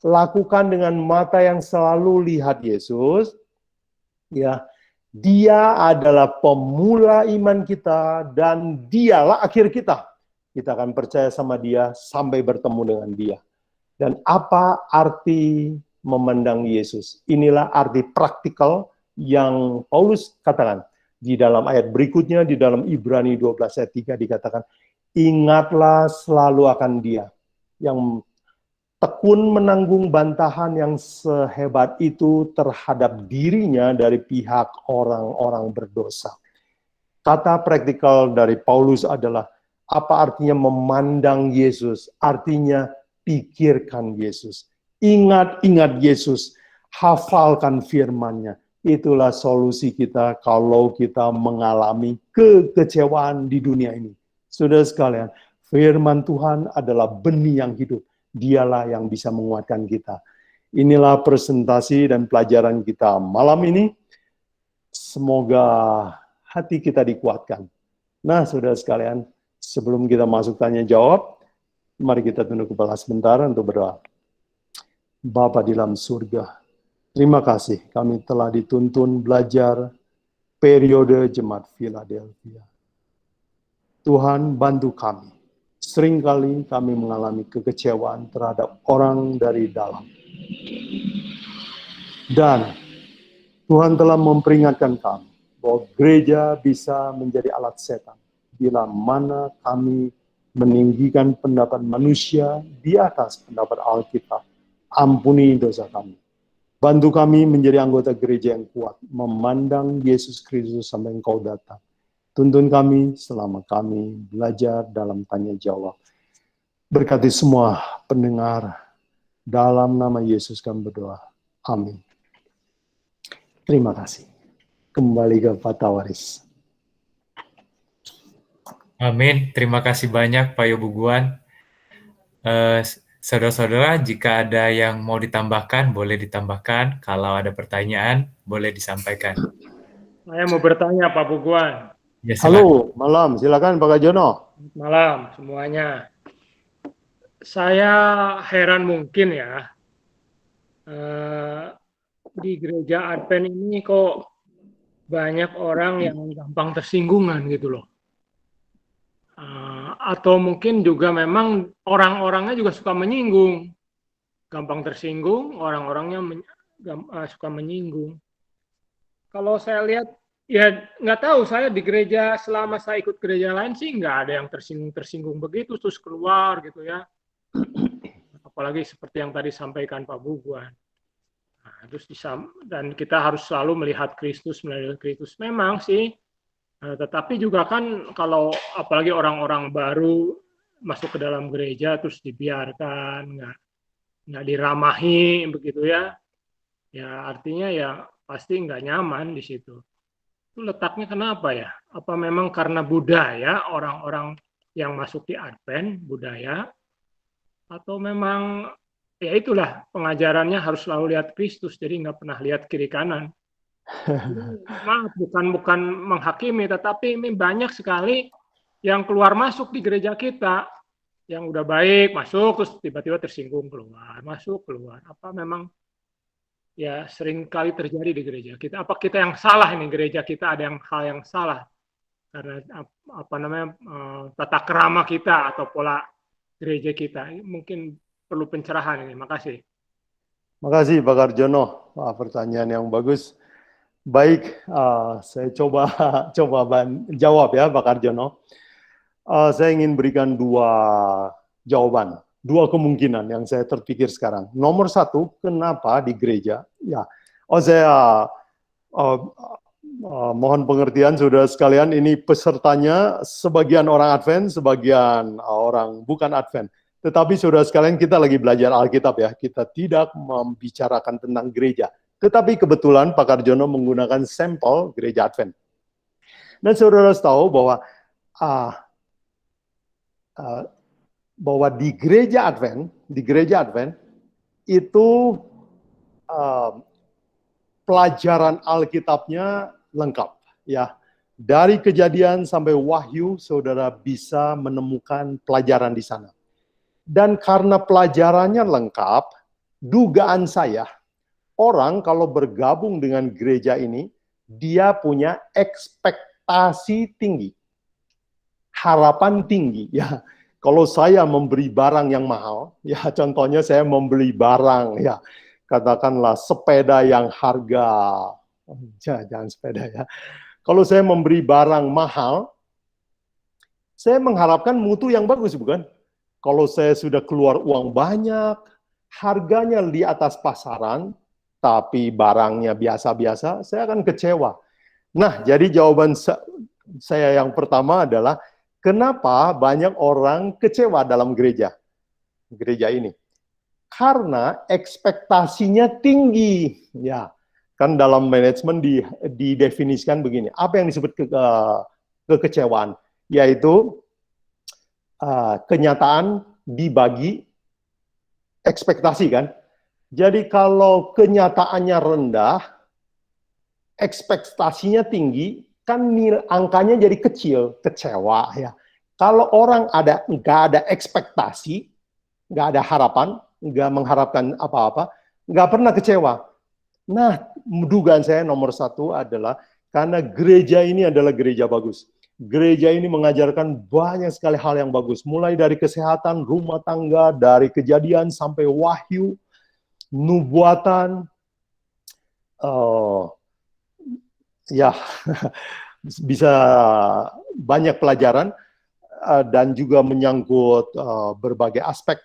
lakukan dengan mata yang selalu lihat Yesus, ya, dia adalah pemula iman kita dan dialah akhir kita. Kita akan percaya sama dia sampai bertemu dengan dia. Dan apa arti memandang Yesus? Inilah arti praktikal yang Paulus katakan. Di dalam ayat berikutnya, di dalam Ibrani 12 ayat 3 dikatakan, ingatlah selalu akan dia yang tekun menanggung bantahan yang sehebat itu terhadap dirinya dari pihak orang-orang berdosa. Kata praktikal dari Paulus adalah, apa artinya memandang Yesus? Artinya pikirkan Yesus. Ingat-ingat Yesus. Hafalkan firman-Nya. Itulah solusi kita kalau kita mengalami kekecewaan di dunia ini. Saudara sekalian, firman Tuhan adalah benih yang hidup. Dialah yang bisa menguatkan kita. Inilah presentasi dan pelajaran kita malam ini. Semoga hati kita dikuatkan. Nah, saudara sekalian, sebelum kita masuk tanya jawab, mari kita tunduk kepala sebentar untuk berdoa. Bapa di dalam surga, terima kasih kami telah dituntun belajar periode Jemaat Philadelphia. Tuhan, bantu kami. Seringkali kami mengalami kekecewaan terhadap orang dari dalam. Dan Tuhan telah memperingatkan kami bahwa gereja bisa menjadi alat setan bila mana kami meninggikan pendapat manusia di atas pendapat Alkitab. Ampuni dosa kami. Bantu kami menjadi anggota gereja yang kuat, memandang Yesus Kristus sampai Engkau datang. Tuntun kami selama kami belajar dalam tanya jawab. Berkati semua pendengar, dalam nama Yesus kami berdoa. Amin. Terima kasih. Kembali ke Pak Tawaris. Amin. Terima kasih banyak Pak Yobuguan. Saudara-saudara, jika ada yang mau ditambahkan, boleh ditambahkan. Kalau ada pertanyaan, boleh disampaikan. Saya mau bertanya Pak Buguan. Ya, silakan. Halo, malam. Silakan Pak Jono. Malam semuanya. Saya heran mungkin ya, di gereja Advent ini kok banyak orang yang gampang tersinggungan gitu loh. Atau mungkin juga memang orang-orangnya juga suka menyinggung. Gampang tersinggung, orang-orangnya suka menyinggung. Kalau saya lihat, ya nggak tahu, saya di gereja, selama saya ikut gereja lain sih nggak ada yang tersinggung begitu, terus keluar gitu ya. Apalagi seperti yang tadi sampaikan Pak Buguan. Nah, terus dan kita harus selalu melihat Kristus, melihat Kristus. Memang sih, tetapi juga kan kalau apalagi orang-orang baru masuk ke dalam gereja terus dibiarkan, nggak diramahi begitu ya. Ya artinya ya pasti nggak nyaman di situ. Itu letaknya kenapa ya? Apa memang karena budaya orang-orang yang masuk di Advent, budaya, atau memang ya itulah pengajarannya harus selalu lihat Kristus, jadi nggak pernah lihat kiri kanan. Maaf, bukan menghakimi, tetapi ini banyak sekali yang keluar masuk di gereja kita, yang udah baik masuk terus tiba-tiba tersinggung keluar, masuk keluar. Apa memang ya sering kali terjadi di gereja kita. Apa kita yang salah ini, gereja kita ada hal yang salah karena apa namanya tata krama kita atau pola gereja kita. Mungkin perlu pencerahan ini. Makasih. Makasih Pak Karjono. Pertanyaan yang bagus. Baik, saya coba jawab ya Pak Karjono. Saya ingin berikan dua jawaban. Dua kemungkinan yang saya terpikir sekarang. Nomor satu, kenapa di gereja? Ya, saya Mohon pengertian saudara sekalian, ini pesertanya sebagian orang Advent, sebagian orang bukan Advent. Tetapi saudara sekalian, kita lagi belajar Alkitab ya, kita tidak membicarakan tentang gereja. Tetapi kebetulan Pak Karjono menggunakan sampel gereja Advent. Dan saudara tahu bahwa di gereja Advent itu pelajaran Alkitabnya lengkap ya. Dari Kejadian sampai Wahyu saudara bisa menemukan pelajaran di sana. Dan karena pelajarannya lengkap, dugaan saya orang kalau bergabung dengan gereja ini dia punya ekspektasi tinggi. Harapan tinggi ya. Kalau saya memberi barang yang mahal, ya contohnya saya membeli barang ya, katakanlah sepeda yang harga, jangan sepeda ya. Kalau saya memberi barang mahal, saya mengharapkan mutu yang bagus, bukan? Kalau saya sudah keluar uang banyak, harganya di atas pasaran, tapi barangnya biasa-biasa, saya akan kecewa. Nah, jadi jawaban saya yang pertama adalah, kenapa banyak orang kecewa dalam gereja ini? Karena ekspektasinya tinggi. Ya, kan dalam manajemen didefinisikan begini. Apa yang disebut kekecewaan? Yaitu kenyataan dibagi ekspektasi kan. Jadi kalau kenyataannya rendah, ekspektasinya tinggi, kan angkanya jadi kecil, kecewa ya. Kalau orang nggak ada ekspektasi, nggak ada harapan, nggak mengharapkan apa-apa, nggak pernah kecewa. Nah, dugaan saya nomor satu adalah karena gereja ini adalah gereja bagus. Gereja ini mengajarkan banyak sekali hal yang bagus, mulai dari kesehatan, rumah tangga, dari Kejadian sampai Wahyu, nubuatan, ya bisa banyak pelajaran dan juga menyangkut berbagai aspek,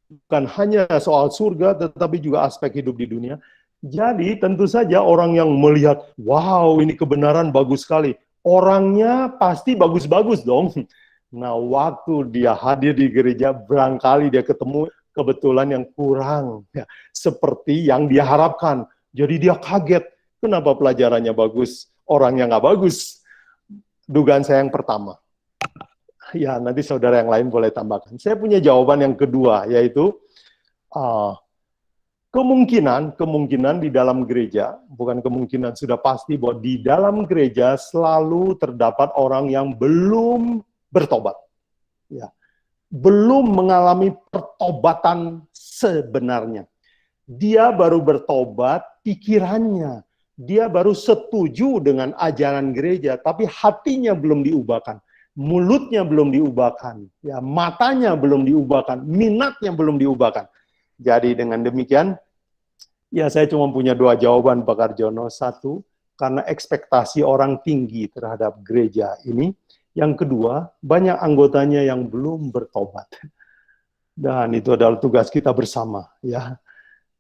bukan hanya soal surga tetapi juga aspek hidup di dunia. Jadi tentu saja orang yang melihat, wow ini kebenaran bagus sekali, orangnya pasti bagus-bagus dong. Nah waktu dia hadir di gereja barangkali dia ketemu kebetulan yang kurang ya, seperti yang dia harapkan. Jadi dia kaget, kenapa pelajarannya bagus, orangnya nggak bagus? Dugaan saya yang pertama. Ya, nanti saudara yang lain boleh tambahkan. Saya punya jawaban yang kedua, yaitu kemungkinan di dalam gereja, bukan kemungkinan, sudah pasti bahwa di dalam gereja selalu terdapat orang yang belum bertobat. Ya, belum mengalami pertobatan sebenarnya. Dia baru bertobat pikirannya. Dia baru setuju dengan ajaran gereja, tapi hatinya belum diubahkan. Mulutnya belum diubahkan, ya, matanya belum diubahkan, minatnya belum diubahkan. Jadi dengan demikian, ya saya cuma punya dua jawaban Pak Karjono. Satu, karena ekspektasi orang tinggi terhadap gereja ini. Yang kedua, banyak anggotanya yang belum bertobat. Dan itu adalah tugas kita bersama, ya,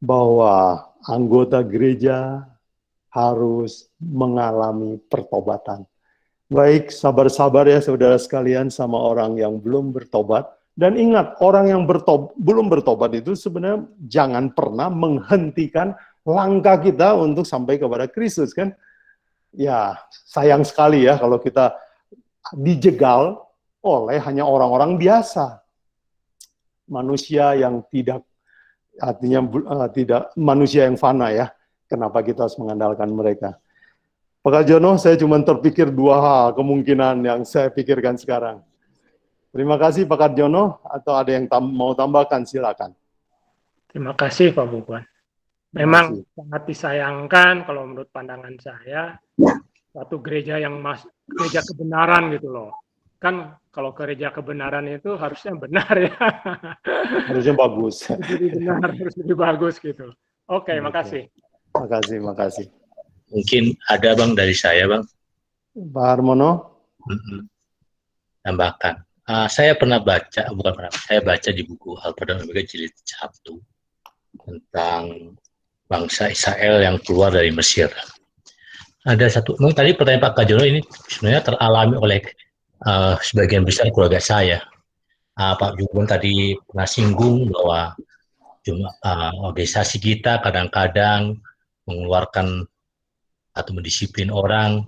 bahwa anggota gereja harus mengalami pertobatan. Baik, sabar-sabar ya saudara sekalian sama orang yang belum bertobat. Dan ingat, orang yang belum bertobat itu sebenarnya jangan pernah menghentikan langkah kita untuk sampai kepada Kristus, kan? Ya, sayang sekali ya kalau kita dijegal oleh hanya orang-orang biasa. Manusia yang tidak, artinya tidak manusia yang fana ya. Kenapa kita harus mengandalkan mereka? Pak Karjono, saya cuma terpikir dua hal kemungkinan yang saya pikirkan sekarang. Terima kasih Pak Karjono, atau ada yang mau tambahkan, silakan. Terima kasih Pak Bukuan. Memang sangat disayangkan kalau menurut pandangan saya, satu gereja yang gereja kebenaran gitu loh. Kan kalau gereja kebenaran itu harusnya benar ya. Harusnya bagus. Jadi benar, harus lebih bagus gitu. Oke, makasih. Makasih. Mungkin ada Bang dari saya Bang. Pak Harmono. Tambahkan. Saya baca di buku Alfa dan Omega jilid 1 tentang bangsa Israel yang keluar dari Mesir. Ada satu, tadi pertanyaan Pak Kajono ini sebenarnya teralami oleh sebagian besar keluarga saya. Pak Jubun tadi pernah singgung bahwa organisasi kita kadang-kadang mengeluarkan atau mendisiplin orang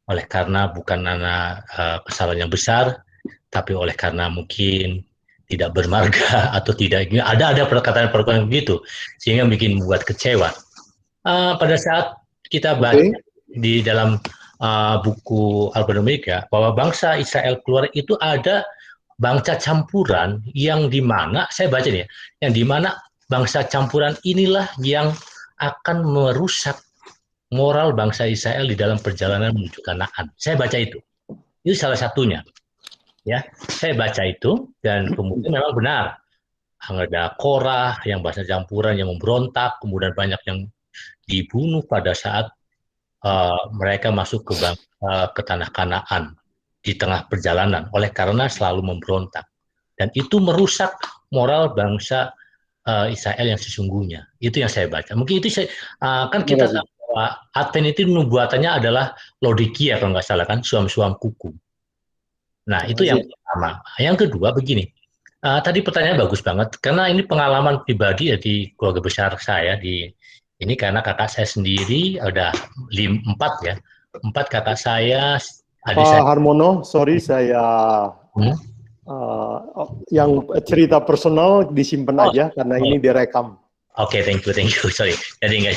oleh karena bukan karena kesalahan yang besar, tapi oleh karena mungkin tidak bermarga atau tidak ada perkataan-perkataan begitu sehingga bikin membuat kecewa. Pada saat kita baca di dalam buku Alba Omega bahwa bangsa Israel keluar itu ada bangsa campuran yang dimana saya baca nih, yang dimana bangsa campuran inilah yang akan merusak moral bangsa Israel di dalam perjalanan menuju Kanaan. Saya baca itu salah satunya. Ya, saya baca itu dan kemudian memang benar ada Korah yang bahasa campuran yang memberontak, kemudian banyak yang dibunuh pada saat mereka masuk ke tanah Kanaan di tengah perjalanan oleh karena selalu memberontak, dan itu merusak moral bangsa Israel yang sesungguhnya. Itu yang saya baca. Mungkin itu kan kita tahu bahwa Advent itu nubuatannya adalah Laodikia kalau nggak salah kan, suam-suam kuku. Nah itu yang pertama. Yang kedua begini, tadi pertanyaan bagus banget karena ini pengalaman pribadi ya di keluarga besar saya di ini, karena kakak saya sendiri ada 4 ya, 4 kakak saya, adik Pak saya. Harmono, sorry saya yang cerita personal disimpan aja karena ini direkam. Oke, thank you, sorry. Jadi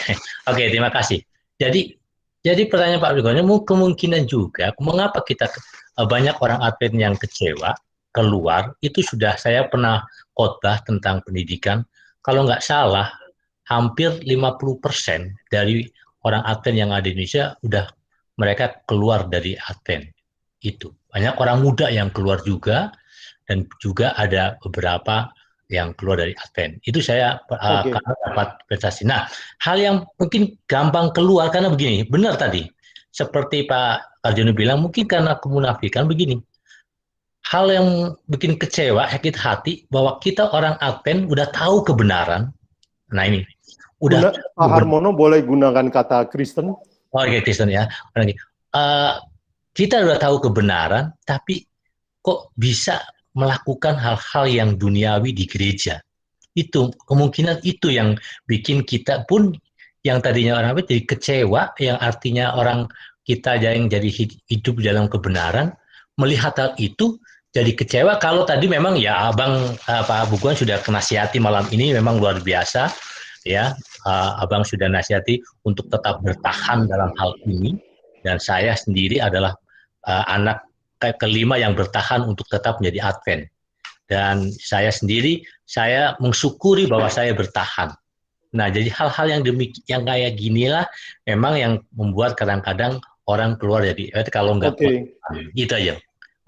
oke, terima kasih. Jadi pertanyaan Pak Rigono, kemungkinan juga mengapa kita banyak orang Advent yang kecewa keluar, itu sudah saya pernah khotbah tentang pendidikan. Kalau nggak salah, hampir 50% dari orang Advent yang ada di Indonesia udah mereka keluar dari Advent. Itu banyak orang muda yang keluar juga, dan juga ada beberapa yang keluar dari Advent. Itu saya karena dapat prestasi. Nah, hal yang mungkin gampang keluar karena begini, benar tadi, seperti Pak Arjono bilang, mungkin karena kemunafikan begini. Hal yang bikin kecewa, sakit hati, bahwa kita orang Advent udah tahu kebenaran. Nah ini, udah Pak Harmono boleh gunakan kata Kristen? Oh, okay, Kristen ya. Kita udah tahu kebenaran, tapi kok bisa melakukan hal-hal yang duniawi di gereja. Itu kemungkinan itu yang bikin kita pun yang tadinya orang jadi kecewa, yang artinya orang kita yang jadi hidup dalam kebenaran, melihat hal itu jadi kecewa. Kalau tadi memang ya Abang Pak Bukuan sudah nasihati malam ini memang luar biasa ya, Abang sudah nasihati untuk tetap bertahan dalam hal ini, dan saya sendiri adalah anak kelima yang bertahan untuk tetap menjadi Advent. Dan saya sendiri, saya mensyukuri bahwa saya bertahan. Nah, jadi hal-hal yang demikian kayak ginilah memang yang membuat kadang-kadang orang keluar jadi kalau nggak kuat, gitu aja.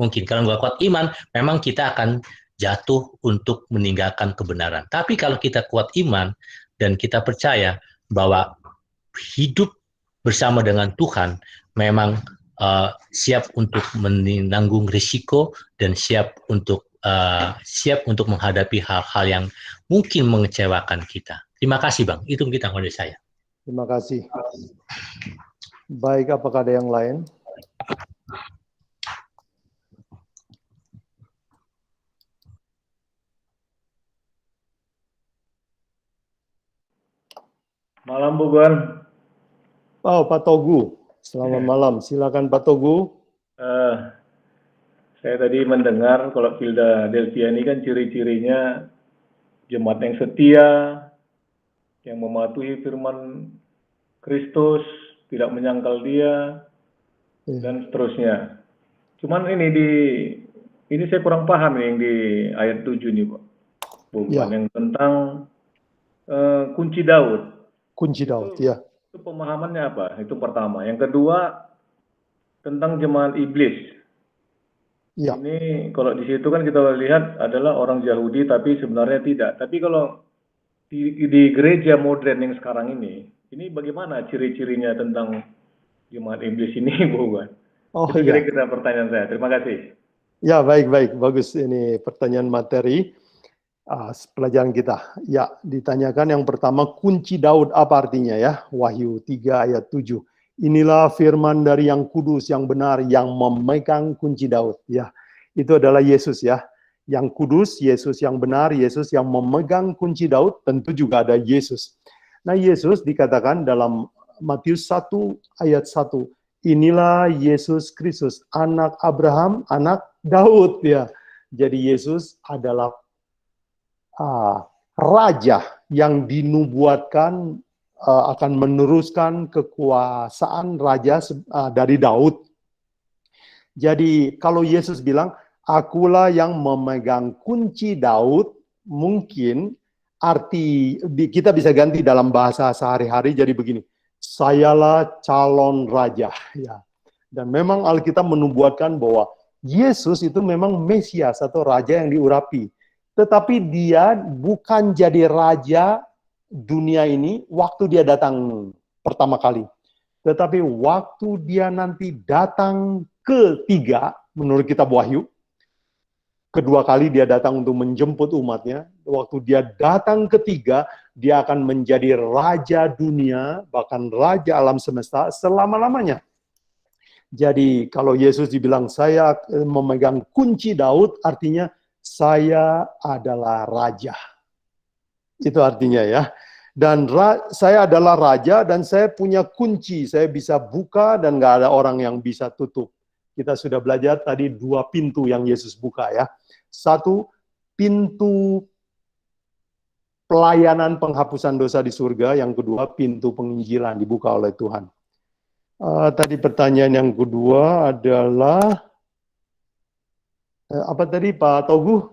Mungkin kalau nggak kuat iman, memang kita akan jatuh untuk meninggalkan kebenaran. Tapi kalau kita kuat iman dan kita percaya bahwa hidup bersama dengan Tuhan memang siap untuk menanggung risiko dan siap untuk menghadapi hal-hal yang mungkin mengecewakan kita. Terima kasih Bang, itu kita dari saya. Terima kasih. Baik, apakah ada yang lain? Malam Bu Gon. Oh, Pak Togu. Selamat malam. Silakan Pak Togu. Saya tadi mendengar kalau Philadelphia ini kan ciri-cirinya jemaat yang setia, yang mematuhi firman Kristus, tidak menyangkal Dia, dan seterusnya. Cuman ini saya kurang paham nih yang di ayat 7 nih, Pak. Bukan yang tentang kunci Daud. Kunci Daud, ya. Itu pemahamannya apa? Itu pertama. Yang kedua, tentang jemaat iblis. Ya. Ini kalau di situ kan kita lihat adalah orang Yahudi, tapi sebenarnya tidak. Tapi kalau di gereja modern yang sekarang ini bagaimana ciri-cirinya tentang jemaat iblis ini, Bu? Itu kira-kira pertanyaan saya. Terima kasih. Ya, baik. Bagus, ini pertanyaan materi pelajaran kita. Ya, ditanyakan yang pertama, kunci Daud apa artinya ya? Wahyu 3 ayat 7. Inilah firman dari yang kudus, yang benar, yang memegang kunci Daud. Ya, itu adalah Yesus ya. Yang kudus, Yesus yang benar, Yesus yang memegang kunci Daud, tentu juga ada Yesus. Nah, Yesus dikatakan dalam Matius 1 ayat 1. Inilah Yesus Kristus, anak Abraham, anak Daud ya. Jadi Yesus adalah raja yang dinubuatkan akan meneruskan kekuasaan raja dari Daud. Jadi kalau Yesus bilang, akulah yang memegang kunci Daud, mungkin arti kita bisa ganti dalam bahasa sehari-hari jadi begini, sayalah calon raja. Ya. Dan memang Alkitab menubuatkan bahwa Yesus itu memang Mesias atau raja yang diurapi. Tetapi dia bukan jadi raja dunia ini waktu dia datang pertama kali. Tetapi waktu dia nanti datang ketiga, menurut kitab Wahyu, kedua kali dia datang untuk menjemput umatnya. Waktu dia datang ketiga, dia akan menjadi raja dunia, bahkan raja alam semesta selama-lamanya. Jadi kalau Yesus dibilang saya memegang kunci Daud, artinya saya adalah raja. Itu artinya ya. Dan saya adalah raja dan saya punya kunci. Saya bisa buka dan nggak ada orang yang bisa tutup. Kita sudah belajar tadi 2 pintu yang Yesus buka ya. 1, pintu pelayanan penghapusan dosa di surga. Yang kedua, pintu penginjilan dibuka oleh Tuhan. Tadi pertanyaan yang kedua adalah, apa tadi Pak Togu?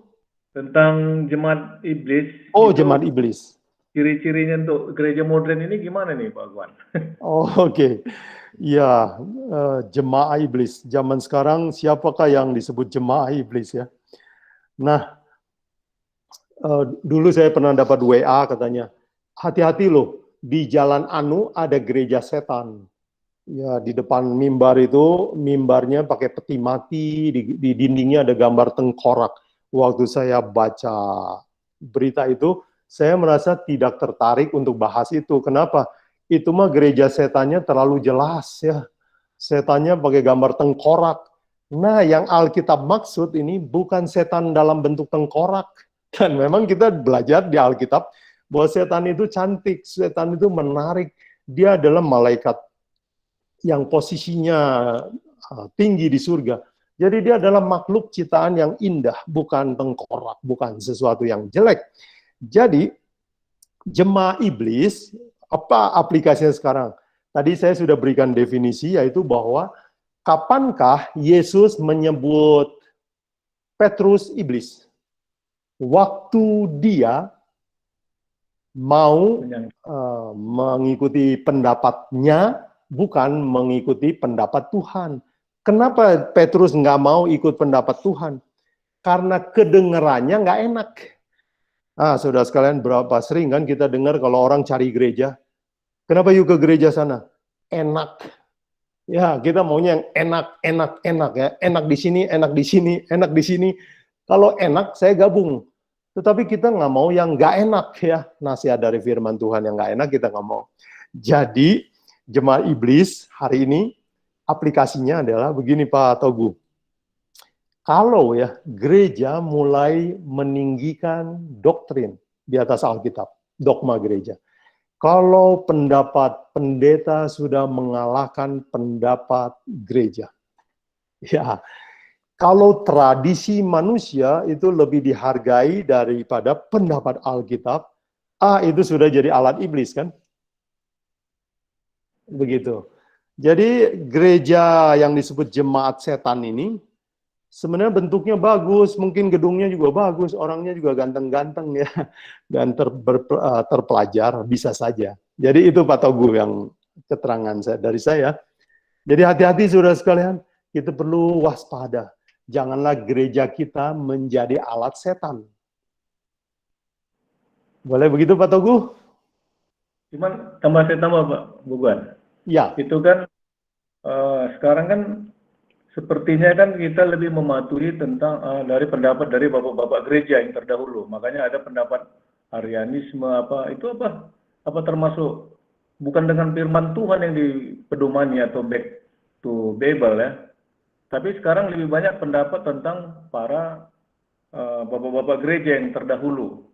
Tentang jemaat iblis. Oh, jemaat iblis. Ciri-cirinya untuk gereja modern ini gimana nih Pak Guan? Oh, oke. Ya, jemaah iblis. Zaman sekarang siapakah yang disebut jemaah iblis ya? Nah, dulu saya pernah dapat WA katanya, hati-hati loh, di Jalan Anu ada gereja setan. Ya, di depan mimbar itu, mimbarnya pakai peti mati, di dindingnya ada gambar tengkorak. Waktu saya baca berita itu, saya merasa tidak tertarik untuk bahas itu. Kenapa? Itu mah gereja setannya terlalu jelas ya. Setannya pakai gambar tengkorak. Nah, yang Alkitab maksud ini bukan setan dalam bentuk tengkorak. Dan memang kita belajar di Alkitab bahwa setan itu cantik, setan itu menarik. Dia adalah malaikat yang posisinya tinggi di surga. Jadi dia adalah makhluk ciptaan yang indah, bukan tengkorak, bukan sesuatu yang jelek. Jadi, jemaah iblis, apa aplikasinya sekarang? Tadi saya sudah berikan definisi, yaitu bahwa kapankah Yesus menyebut Petrus iblis? Waktu dia mau mengikuti pendapatnya, bukan mengikuti pendapat Tuhan. Kenapa Petrus nggak mau ikut pendapat Tuhan? Karena kedengarannya nggak enak. Saudara sekalian, berapa sering kan kita dengar kalau orang cari gereja, kenapa yuk ke gereja sana? Enak. Ya, kita maunya yang enak ya. Enak di sini, enak di sini, enak di sini. Kalau enak, saya gabung. Tetapi kita nggak mau yang nggak enak ya. Nasihat dari firman Tuhan yang nggak enak kita nggak mau. Jadi, jemaah iblis hari ini, aplikasinya adalah begini Pak Togu. Kalau ya gereja mulai meninggikan doktrin di atas Alkitab, dogma gereja. Kalau pendapat pendeta sudah mengalahkan pendapat gereja. Ya, kalau tradisi manusia itu lebih dihargai daripada pendapat Alkitab, itu sudah jadi alat iblis kan? Begitu. Jadi gereja yang disebut jemaat setan ini sebenarnya bentuknya bagus, mungkin gedungnya juga bagus, orangnya juga ganteng-ganteng ya, dan terpelajar, bisa saja. Jadi itu Pak Togu yang keterangan dari saya. Jadi hati-hati saudara sekalian, kita perlu waspada. Janganlah gereja kita menjadi alat setan. Boleh begitu Pak Togu? Cuman tambah Pak Buguan. Ya. Itu kan sekarang kan sepertinya kan kita lebih mematuhi tentang dari pendapat dari bapak-bapak gereja yang terdahulu. Makanya ada pendapat Arianisme apa termasuk bukan dengan firman Tuhan yang dipedomani atau back to Bible ya. Tapi sekarang lebih banyak pendapat tentang para bapak-bapak gereja yang terdahulu.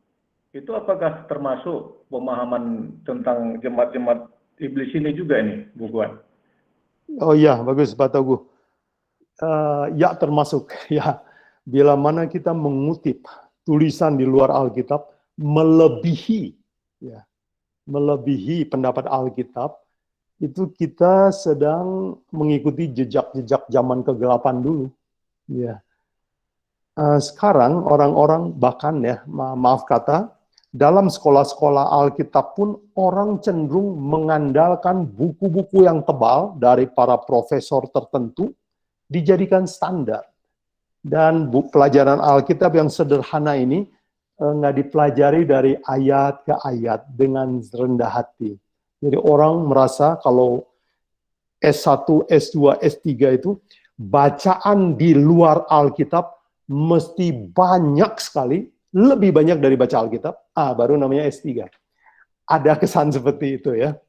Itu apakah termasuk pemahaman tentang jemaat-jemaat iblis ini juga ini, Bu Guan? Oh iya, bagus Pak Teguh. Ya termasuk ya. Bila mana kita mengutip tulisan di luar Alkitab melebihi pendapat Alkitab, itu kita sedang mengikuti jejak-jejak zaman kegelapan dulu. Ya. Sekarang orang-orang bahkan ya, maaf kata, dalam sekolah-sekolah Alkitab pun orang cenderung mengandalkan buku-buku yang tebal dari para profesor tertentu dijadikan standar. Dan pelajaran Alkitab yang sederhana ini nggak dipelajari dari ayat ke ayat dengan rendah hati. Jadi orang merasa kalau S1, S2, S3 itu bacaan di luar Alkitab mesti banyak sekali, lebih banyak dari baca Alkitab, baru namanya S3. Ada kesan seperti itu ya.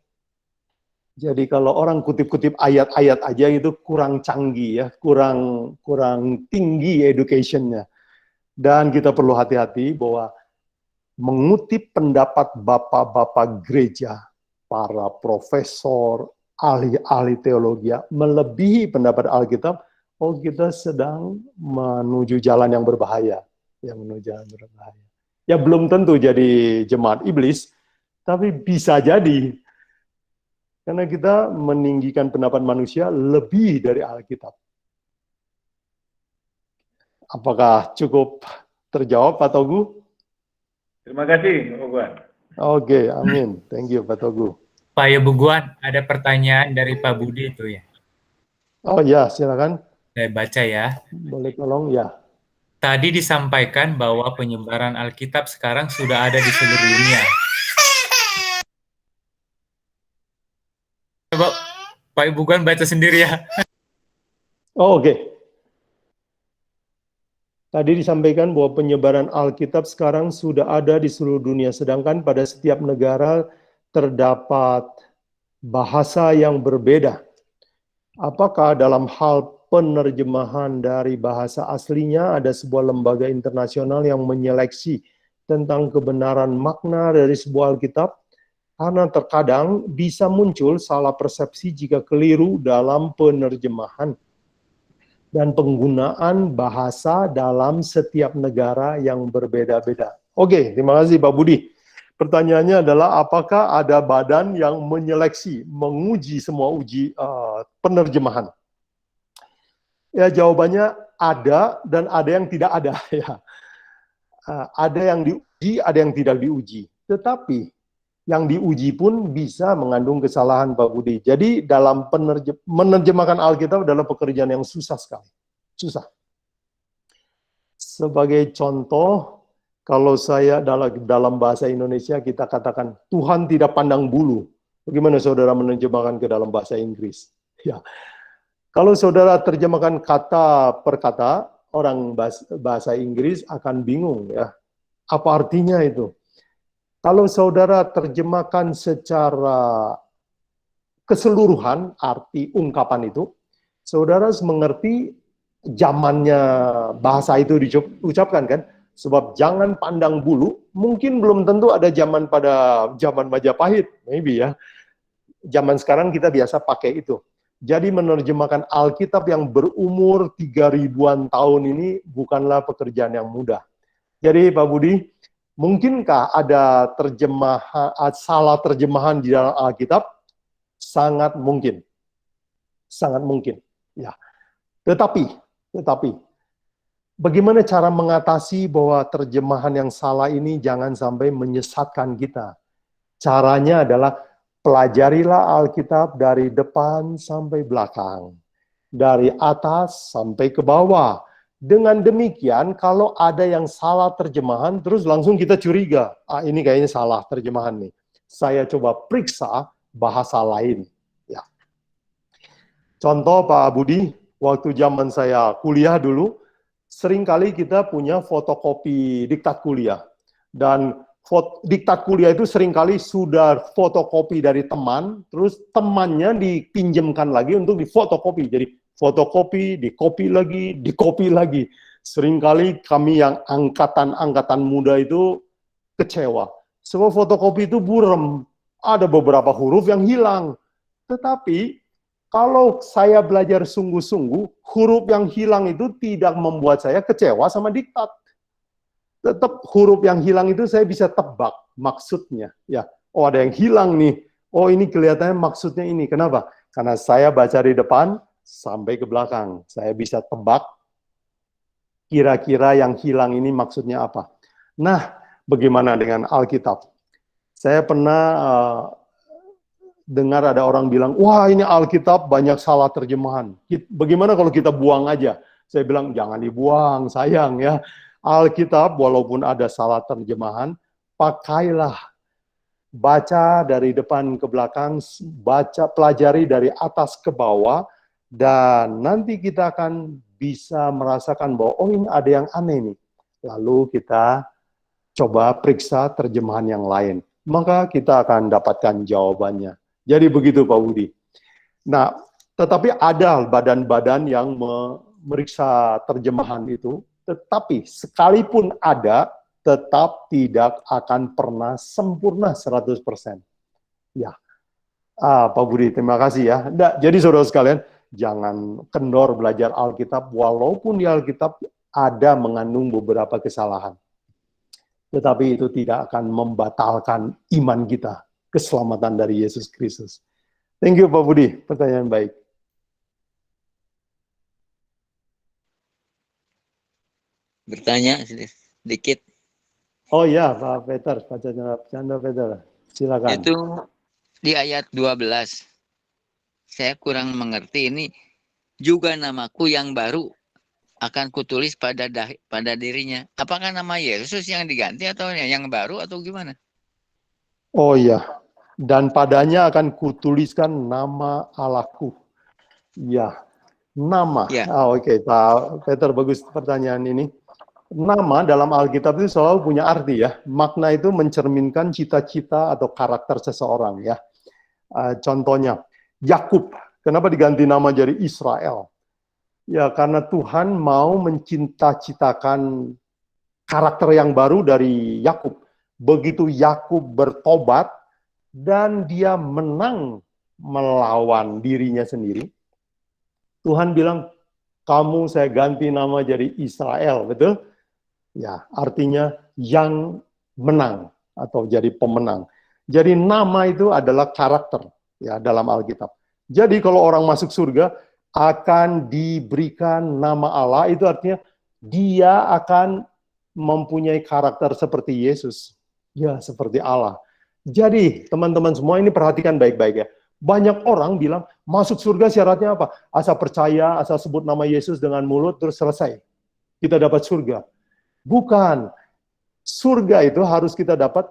Jadi kalau orang kutip-kutip ayat-ayat aja itu kurang canggih ya, kurang tinggi education-nya. Dan kita perlu hati-hati bahwa mengutip pendapat bapak-bapak gereja, para profesor, ahli-ahli teologi melebihi pendapat Alkitab, kita sedang menuju jalan yang berbahaya. Ya belum tentu jadi jemaat iblis, tapi bisa jadi. Karena kita meninggikan pendapat manusia lebih dari Alkitab. Apakah cukup terjawab, Pak Togu? Terima kasih, Bu Guan. Oke, amin. Thank you, Pak Togu. Pak Bu Guan, ada pertanyaan dari Pak Budi itu ya. Oh ya, silakan. Saya baca ya. Boleh tolong ya. Tadi disampaikan bahwa penyebaran Alkitab sekarang sudah ada di seluruh dunia. Coba Pak Ibu Guan baca sendiri ya. Oh, oke. Tadi disampaikan bahwa penyebaran Alkitab sekarang sudah ada di seluruh dunia, sedangkan pada setiap negara terdapat bahasa yang berbeda. Apakah dalam hal penerjemahan dari bahasa aslinya ada sebuah lembaga internasional yang menyeleksi tentang kebenaran makna dari sebuah Alkitab? Karena terkadang bisa muncul salah persepsi jika keliru dalam penerjemahan dan penggunaan bahasa dalam setiap negara yang berbeda-beda. Oke, terima kasih Pak Budi. Pertanyaannya adalah apakah ada badan yang menyeleksi, menguji semua penerjemahan? Ya, jawabannya ada dan ada yang tidak ada. Ya. Ada yang diuji, ada yang tidak diuji. Tetapi yang diuji pun bisa mengandung kesalahan, Pak Budi. Jadi dalam menerjemahkan Alkitab adalah pekerjaan yang susah sekali. Susah. Sebagai contoh, kalau saya dalam bahasa Indonesia kita katakan Tuhan tidak pandang bulu. Bagaimana saudara menerjemahkan ke dalam bahasa Inggris? Ya. Kalau saudara terjemahkan kata per kata, orang bahasa Inggris akan bingung ya. Apa artinya itu? Kalau saudara terjemahkan secara keseluruhan arti ungkapan itu, saudara harus mengerti zamannya bahasa itu diucapkan kan? Sebab jangan pandang bulu, mungkin belum tentu ada zaman pada zaman Majapahit, maybe ya. Zaman sekarang kita biasa pakai itu. Jadi menerjemahkan Alkitab yang berumur 3000-an tahun ini bukanlah pekerjaan yang mudah. Jadi Pak Budi, mungkinkah ada salah terjemahan di dalam Alkitab? Sangat mungkin. Sangat mungkin. Ya. Tetapi bagaimana cara mengatasi bahwa terjemahan yang salah ini jangan sampai menyesatkan kita? Caranya adalah pelajarilah Alkitab dari depan sampai belakang. Dari atas sampai ke bawah. Dengan demikian, kalau ada yang salah terjemahan, terus langsung kita curiga. Ini kayaknya salah terjemahan nih. Saya coba periksa bahasa lain. Ya. Contoh Pak Budi, waktu zaman saya kuliah dulu, seringkali kita punya fotokopi diktat kuliah. Dan diktat kuliah itu seringkali sudah fotokopi dari teman, terus temannya dipinjamkan lagi untuk difotokopi. Jadi fotokopi, dikopi lagi, dikopi lagi. Seringkali kami yang angkatan muda itu kecewa. Sebab fotokopi itu buram. Ada beberapa huruf yang hilang. Tetapi kalau saya belajar sungguh-sungguh, huruf yang hilang itu tidak membuat saya kecewa sama diktat. Tetap huruf yang hilang itu saya bisa tebak maksudnya. Ya, oh ada yang hilang nih. Oh ini kelihatannya maksudnya ini. Kenapa? Karena saya baca di depan sampai ke belakang. Saya bisa tebak kira-kira yang hilang ini maksudnya apa. Nah, bagaimana dengan Alkitab? Saya pernah dengar ada orang bilang, wah ini Alkitab banyak salah terjemahan. Bagaimana kalau kita buang aja? Saya bilang, jangan dibuang, sayang ya. Alkitab walaupun ada salah terjemahan, pakailah. Baca dari depan ke belakang, baca, pelajari dari atas ke bawah, dan nanti kita akan bisa merasakan bahwa, oh ini ada yang aneh nih. Lalu kita coba periksa terjemahan yang lain. Maka kita akan dapatkan jawabannya. Jadi begitu Pak Budi. Nah, tetapi ada badan-badan yang memeriksa terjemahan itu, tetapi sekalipun ada, tetap tidak akan pernah sempurna 100%. Ya, Pak Budi, terima kasih ya. Nah, jadi saudara sekalian, jangan kendor belajar Alkitab, walaupun di Alkitab ada mengandung beberapa kesalahan. Tetapi itu tidak akan membatalkan iman kita, keselamatan dari Yesus Kristus. Thank you Pak Budi, pertanyaan baik. Bertanya sedikit. Oh ya, Pak Peter, Pak Chandra Peter, silakan. Itu di ayat 12. Saya kurang mengerti, ini juga namaku yang baru akan kutulis pada dirinya. Apakah nama Yesus yang diganti atau yang baru atau gimana? Oh ya, dan padanya akan kutuliskan nama Allahku. Ya, nama. Ya. Oke, Pak Peter, bagus pertanyaan ini. Nama dalam Alkitab itu selalu punya arti ya. Makna itu mencerminkan cita-cita atau karakter seseorang ya. Contohnya, Yakub. Kenapa diganti nama jadi Israel? Ya, karena Tuhan mau mencita-citakan karakter yang baru dari Yakub. Begitu Yakub bertobat dan dia menang melawan dirinya sendiri, Tuhan bilang, kamu saya ganti nama jadi Israel, betul? Ya, artinya yang menang atau jadi pemenang. Jadi nama itu adalah karakter ya dalam Alkitab. Jadi kalau orang masuk surga akan diberikan nama Allah, itu artinya dia akan mempunyai karakter seperti Yesus. Ya, seperti Allah. Jadi, teman-teman semua ini perhatikan baik-baik ya. Banyak orang bilang, masuk surga syaratnya apa? Asal percaya, asal sebut nama Yesus dengan mulut, terus selesai. Kita dapat surga. Bukan. Surga itu harus kita dapat,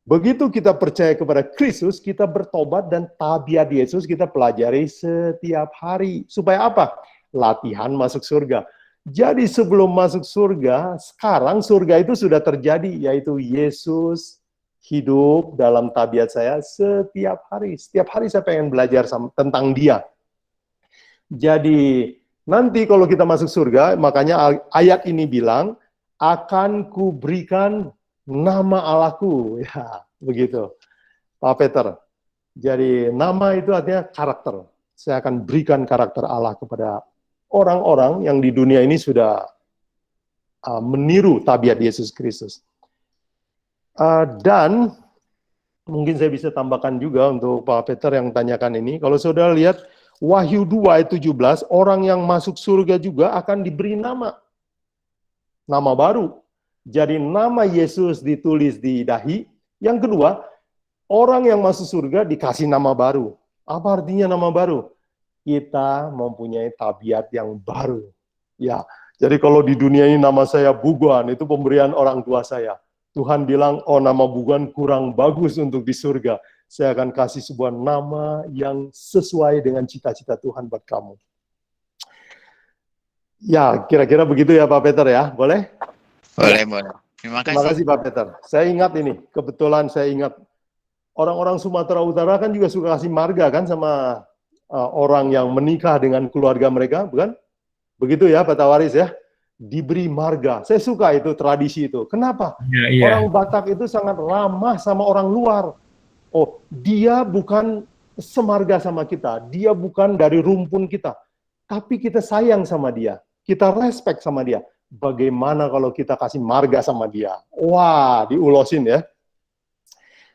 begitu kita percaya kepada Kristus, kita bertobat dan tabiat Yesus kita pelajari setiap hari. Supaya apa? Latihan masuk surga. Jadi sebelum masuk surga, sekarang surga itu sudah terjadi, yaitu Yesus hidup dalam tabiat saya setiap hari. Setiap hari saya pengen belajar tentang dia. Jadi nanti kalau kita masuk surga, makanya ayat ini bilang, akan kuberikan nama Allahku. Ya, begitu. Pak Peter. Jadi nama itu artinya karakter. Saya akan berikan karakter Allah kepada orang-orang yang di dunia ini sudah meniru tabiat Yesus Kristus. Dan mungkin saya bisa tambahkan juga untuk Pak Peter yang tanyakan ini. Kalau saudara lihat Wahyu 2 ayat 17, orang yang masuk surga juga akan diberi nama. Nama baru. Jadi nama Yesus ditulis di dahi. Yang kedua, orang yang masuk surga dikasih nama baru. Apa artinya nama baru? Kita mempunyai tabiat yang baru. Ya, jadi kalau di dunia ini nama saya Buguan, itu pemberian orang tua saya. Tuhan bilang, oh nama Buguan kurang bagus untuk di surga. Saya akan kasih sebuah nama yang sesuai dengan cita-cita Tuhan buat kamu. Ya, kira-kira begitu ya Pak Peter ya, boleh? Boleh, boleh. Terima Terima kasih. kasih Pak Peter. Saya ingat ini, kebetulan saya ingat orang-orang Sumatera Utara kan juga suka kasih marga kan sama orang yang menikah dengan keluarga mereka, bukan? Begitu ya Pak Tawaris ya? Diberi marga. Saya suka itu tradisi itu. Kenapa? Iya, iya. Orang Batak itu sangat ramah sama orang luar. Oh, dia bukan semarga sama kita, dia bukan dari rumpun kita, tapi kita sayang sama dia, kita respect sama dia. Bagaimana kalau kita kasih marga sama dia? Wah, diulosin ya.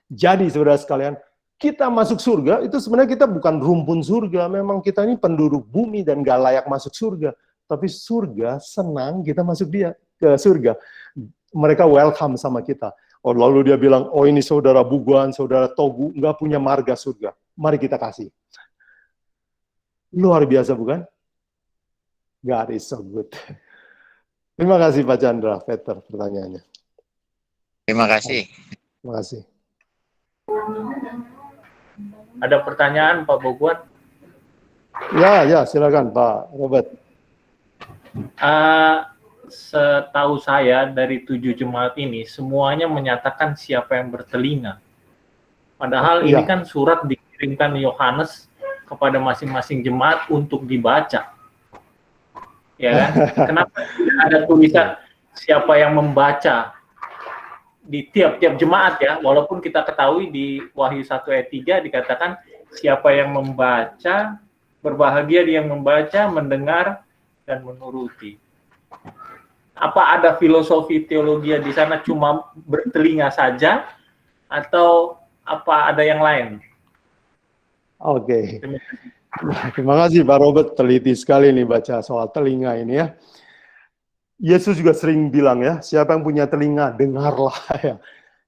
Jadi saudara sekalian, kita masuk surga, itu sebenarnya kita bukan rumpun surga, memang kita ini penduduk bumi dan gak layak masuk surga. Tapi surga senang kita masuk dia ke surga. Mereka welcome sama kita. Oh, lalu dia bilang, oh ini saudara Buguan, saudara Togu, nggak punya marga surga. Mari kita kasih. Luar biasa bukan? God is so good. Terima kasih Pak Chandra, Peter, pertanyaannya. Terima kasih. Terima kasih. Ada pertanyaan Pak Buguan? Ya, silakan Pak Robert. Setahu saya dari 7 jemaat ini semuanya menyatakan siapa yang bertelinga. Padahal ini kan surat dikirimkan Yohanes kepada masing-masing jemaat untuk dibaca. Ya kan? Kenapa tidak ada tulisan siapa yang membaca di tiap-tiap jemaat ya? Walaupun kita ketahui di Wahyu 1 ayat 3 dikatakan siapa yang membaca, berbahagia dia yang membaca, mendengar, dan menuruti. Apa ada filosofi teologi di sana cuma bertelinga saja atau apa ada yang lain? Oke. Terima kasih Pak Robert, teliti sekali nih baca soal telinga ini ya. Yesus juga sering bilang ya, siapa yang punya telinga dengarlah ya.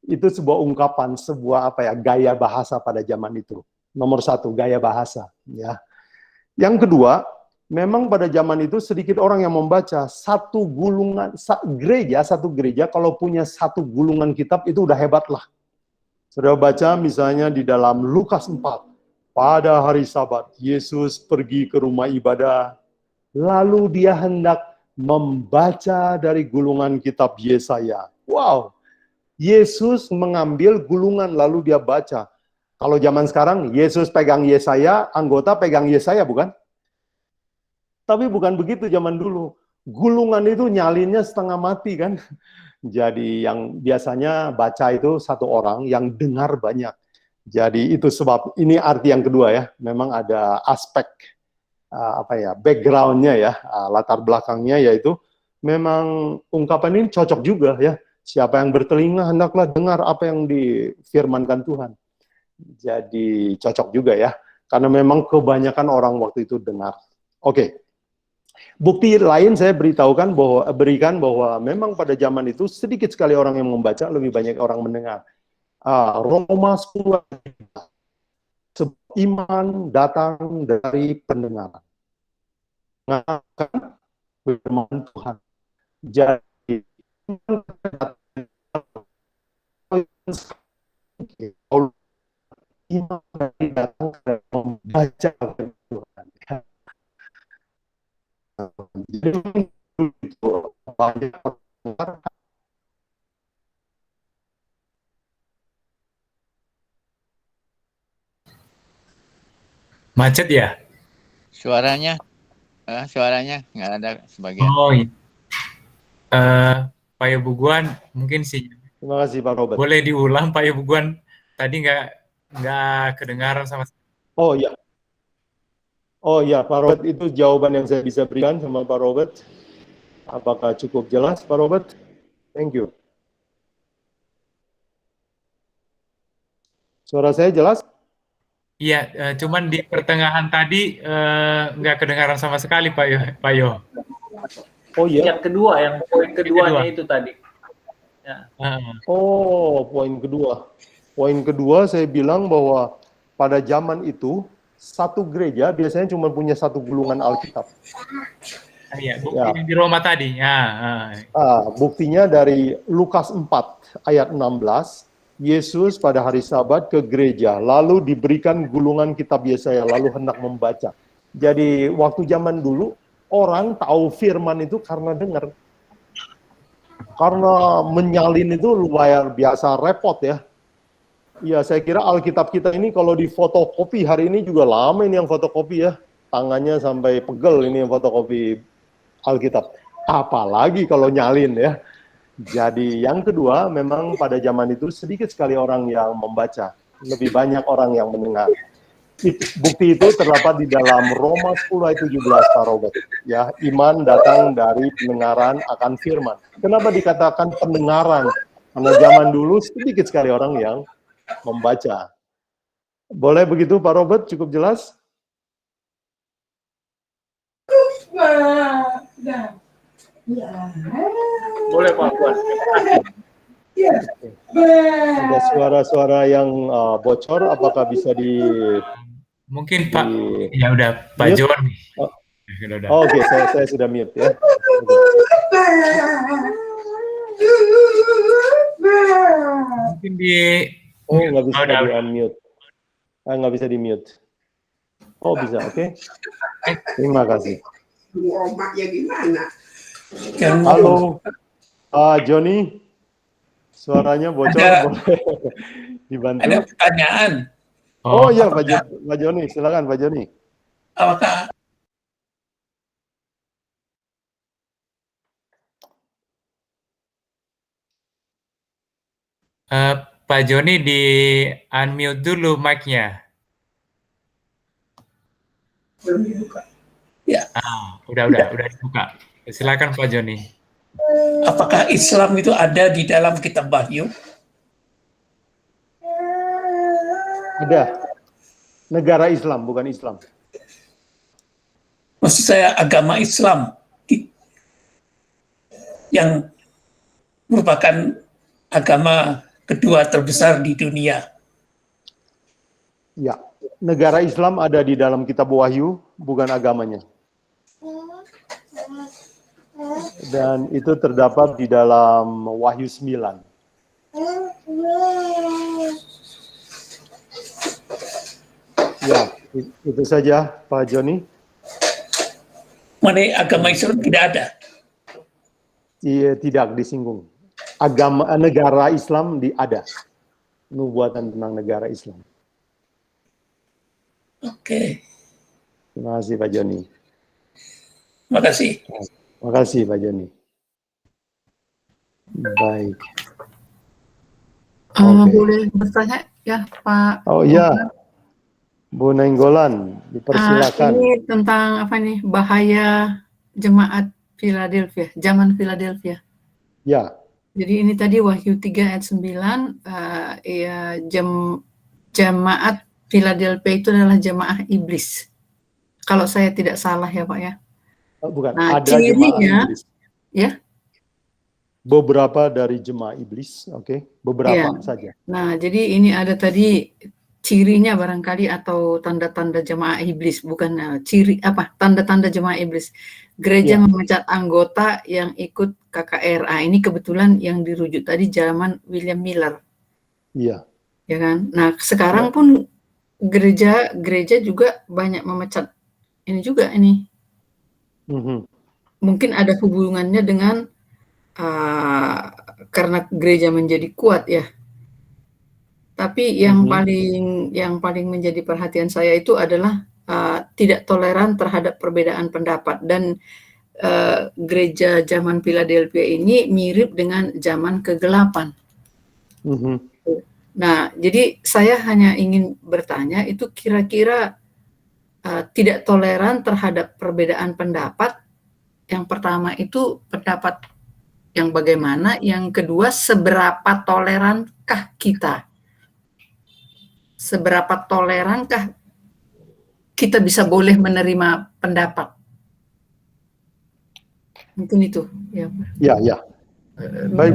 Itu sebuah ungkapan, sebuah gaya bahasa pada zaman itu. Nomor 1, gaya bahasa ya. Yang kedua, memang pada zaman itu sedikit orang yang membaca. Satu gereja kalau punya satu gulungan kitab itu udah hebat lah. Saudara baca misalnya di dalam Lukas 4, pada hari Sabat Yesus pergi ke rumah ibadah, lalu dia hendak membaca dari gulungan kitab Yesaya. Wow, Yesus mengambil gulungan lalu dia baca. Kalau zaman sekarang Yesus pegang Yesaya, anggota pegang Yesaya bukan? Tapi bukan begitu zaman dulu. Gulungan itu nyalinnya setengah mati kan. Jadi yang biasanya baca itu satu orang, yang dengar banyak. Jadi itu sebab, ini arti yang kedua ya. Memang ada aspek background-nya ya, latar belakangnya yaitu memang ungkapan ini cocok juga ya. Siapa yang bertelinga hendaklah dengar apa yang difirmankan Tuhan. Jadi cocok juga ya. Karena memang kebanyakan orang waktu itu dengar. Oke. Bukti lain saya berikan bahwa memang pada zaman itu sedikit sekali orang yang membaca, lebih banyak orang mendengar. Roma 10 iman datang dari pendengaran. Mengakan firman Tuhan. Jadi iman dari datang dari membaca firman Tuhan. Jadi itu banyak orang. Macet ya? Suaranya nggak ada sebagian. Oh iya. Pak Yobuguan mungkin sih. Terima kasih Pak Robert. Boleh diulang Pak Yobuguan? Tadi nggak kedengaran sama. Oh iya Pak Robert, itu jawaban yang saya bisa berikan sama Pak Robert. Apakah cukup jelas Pak Robert? Thank you. Suara saya jelas? Iya, cuman di pertengahan tadi nggak kedengaran sama sekali Pak Yo. Oh iya. Yang kedua, yang poin keduanya itu tadi. Ya. Oh, poin kedua. Poin kedua saya bilang bahwa pada zaman itu satu gereja biasanya cuma punya satu gulungan Alkitab. Iya, bukti yang di Roma tadi. Buktinya dari Lukas 4 ayat 16. Yesus pada hari Sabat ke gereja, lalu diberikan gulungan kitab Yesaya, lalu hendak membaca. Jadi waktu zaman dulu, orang tahu firman itu karena dengar. Karena menyalin itu luar biasa repot ya. Ya, saya kira Alkitab kita ini kalau di fotokopi hari ini juga lama ini yang fotokopi ya. Tangannya sampai pegel ini yang fotokopi Alkitab. Apalagi kalau nyalin ya. Jadi yang kedua, memang pada zaman itu sedikit sekali orang yang membaca. Lebih banyak orang yang mendengar. Bukti itu terdapat di dalam Roma 10 ayat 17, Pak Robert. Ya, iman datang dari pendengaran akan firman. Kenapa dikatakan pendengaran? Karena zaman dulu sedikit sekali orang yang membaca. Boleh begitu Pak Robert? Cukup jelas? Boleh Pak Buat. Ada suara-suara yang bocor, apakah bisa di... Mungkin Pak, ya udah Pak mute? John. Oh. Udah. Oke, saya sudah mute ya. Mungkin di... Oh, nggak bisa udah. di unmute. Nggak bisa di mute. Oh, bisa, oke. Terima kasih. Omaknya gimana? Halo, Joni. Suaranya bocor, boleh dibantu? Ada pertanyaan. Oh iya, Pak Joni, silakan Pak Joni. Apakah Pak Joni di unmute dulu mic-nya. belum dibuka? Ya. Udah dibuka. Silakan Pak Joni. Apakah Islam itu ada di dalam kitab Wahyu? Ada. Negara Islam, bukan Islam. Maksud saya agama Islam yang merupakan agama kedua terbesar di dunia. Ya, negara Islam ada di dalam kitab Wahyu, bukan agamanya. Dan itu terdapat di dalam Wahyu 9. Ya, itu saja Pak Joni. Mengenai agama Islam tidak ada. Iya, tidak disinggung. Agama negara Islam ada. Nubuatan tentang negara Islam. Oke. Terima kasih Pak Joni. Terima kasih. Terima kasih Pak Joni. Baik. Boleh bertanya ya Pak? Oh iya, Bu Nenggolan, dipersilakan. Ini tentang apa nih, bahaya jemaat Philadelphia, zaman Philadelphia. Ya. Jadi ini tadi Wahyu 3 ayat 9, ya jemaat Philadelphia itu adalah jemaah iblis. Kalau saya tidak salah ya Pak ya. Bukan, nah, ada jemaah iblis. Ya. Beberapa dari jemaah iblis, oke, beberapa saja. Nah, jadi ini ada tadi cirinya barangkali atau tanda-tanda jemaah iblis, bukan ciri apa? Tanda-tanda jemaah iblis. Gereja memecat anggota yang ikut KKR. Ini kebetulan yang dirujuk tadi zaman William Miller. Iya. Ya kan? Nah, sekarang pun gereja juga banyak memecat ini juga ini. Mungkin ada hubungannya dengan karena gereja menjadi kuat ya. Tapi yang paling menjadi perhatian saya itu adalah tidak toleran terhadap perbedaan pendapat, dan gereja zaman Philadelphia ini mirip dengan zaman kegelapan. Nah, jadi saya hanya ingin bertanya, itu kira-kira tidak toleran terhadap perbedaan pendapat. Yang pertama itu pendapat yang bagaimana, yang kedua seberapa tolerankah kita? Seberapa tolerankah kita bisa boleh menerima pendapat? Mungkin itu ya. Ya. Baik,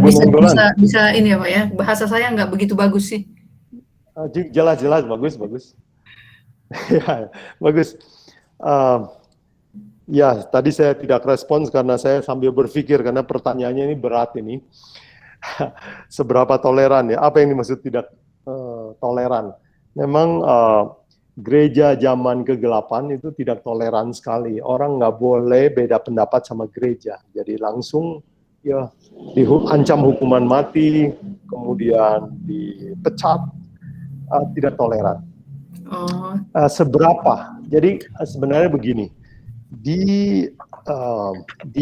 bisa ini ya Pak ya. Bahasa saya nggak begitu bagus sih. Jelas, bagus. Ya, bagus. Ya, tadi saya tidak respons karena saya sambil berpikir, karena pertanyaannya ini berat ini. Seberapa toleran ya? Apa yang dimaksud tidak toleran? Memang gereja zaman kegelapan itu tidak toleran sekali. Orang nggak boleh beda pendapat sama gereja. Jadi langsung ya diancam hukuman mati, kemudian dipecat, tidak toleran. Oh, Seberapa? Jadi sebenarnya begini, di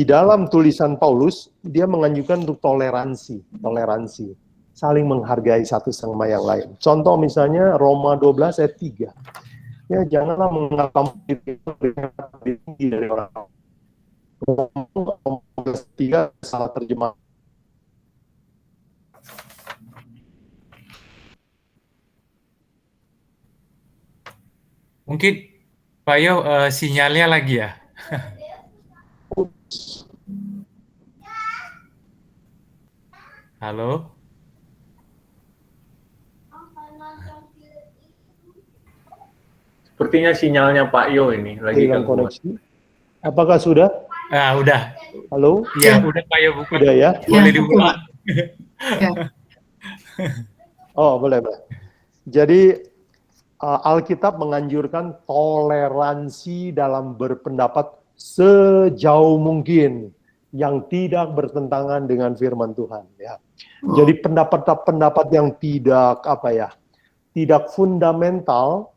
dalam tulisan Paulus dia menganjurkan untuk toleransi, saling menghargai satu sama yang lain. Contoh misalnya Roma 12 ayat 3. Ya, janganlah menganggap kamu lebih tinggi dari orang lain. Roma 3 salah terjemah. Mungkin Pak Yo sinyalnya lagi ya. Halo? Sepertinya sinyalnya Pak Yo ini lagi Hilang gangguan. koneksi. Apakah sudah? Udah. Halo? Iya, udah Pak Yo buka. Udah ya? Boleh dibuka. ya. Oh, boleh. Jadi Alkitab menganjurkan toleransi dalam berpendapat sejauh mungkin yang tidak bertentangan dengan firman Tuhan. Ya. Jadi pendapat-pendapat yang tidak tidak fundamental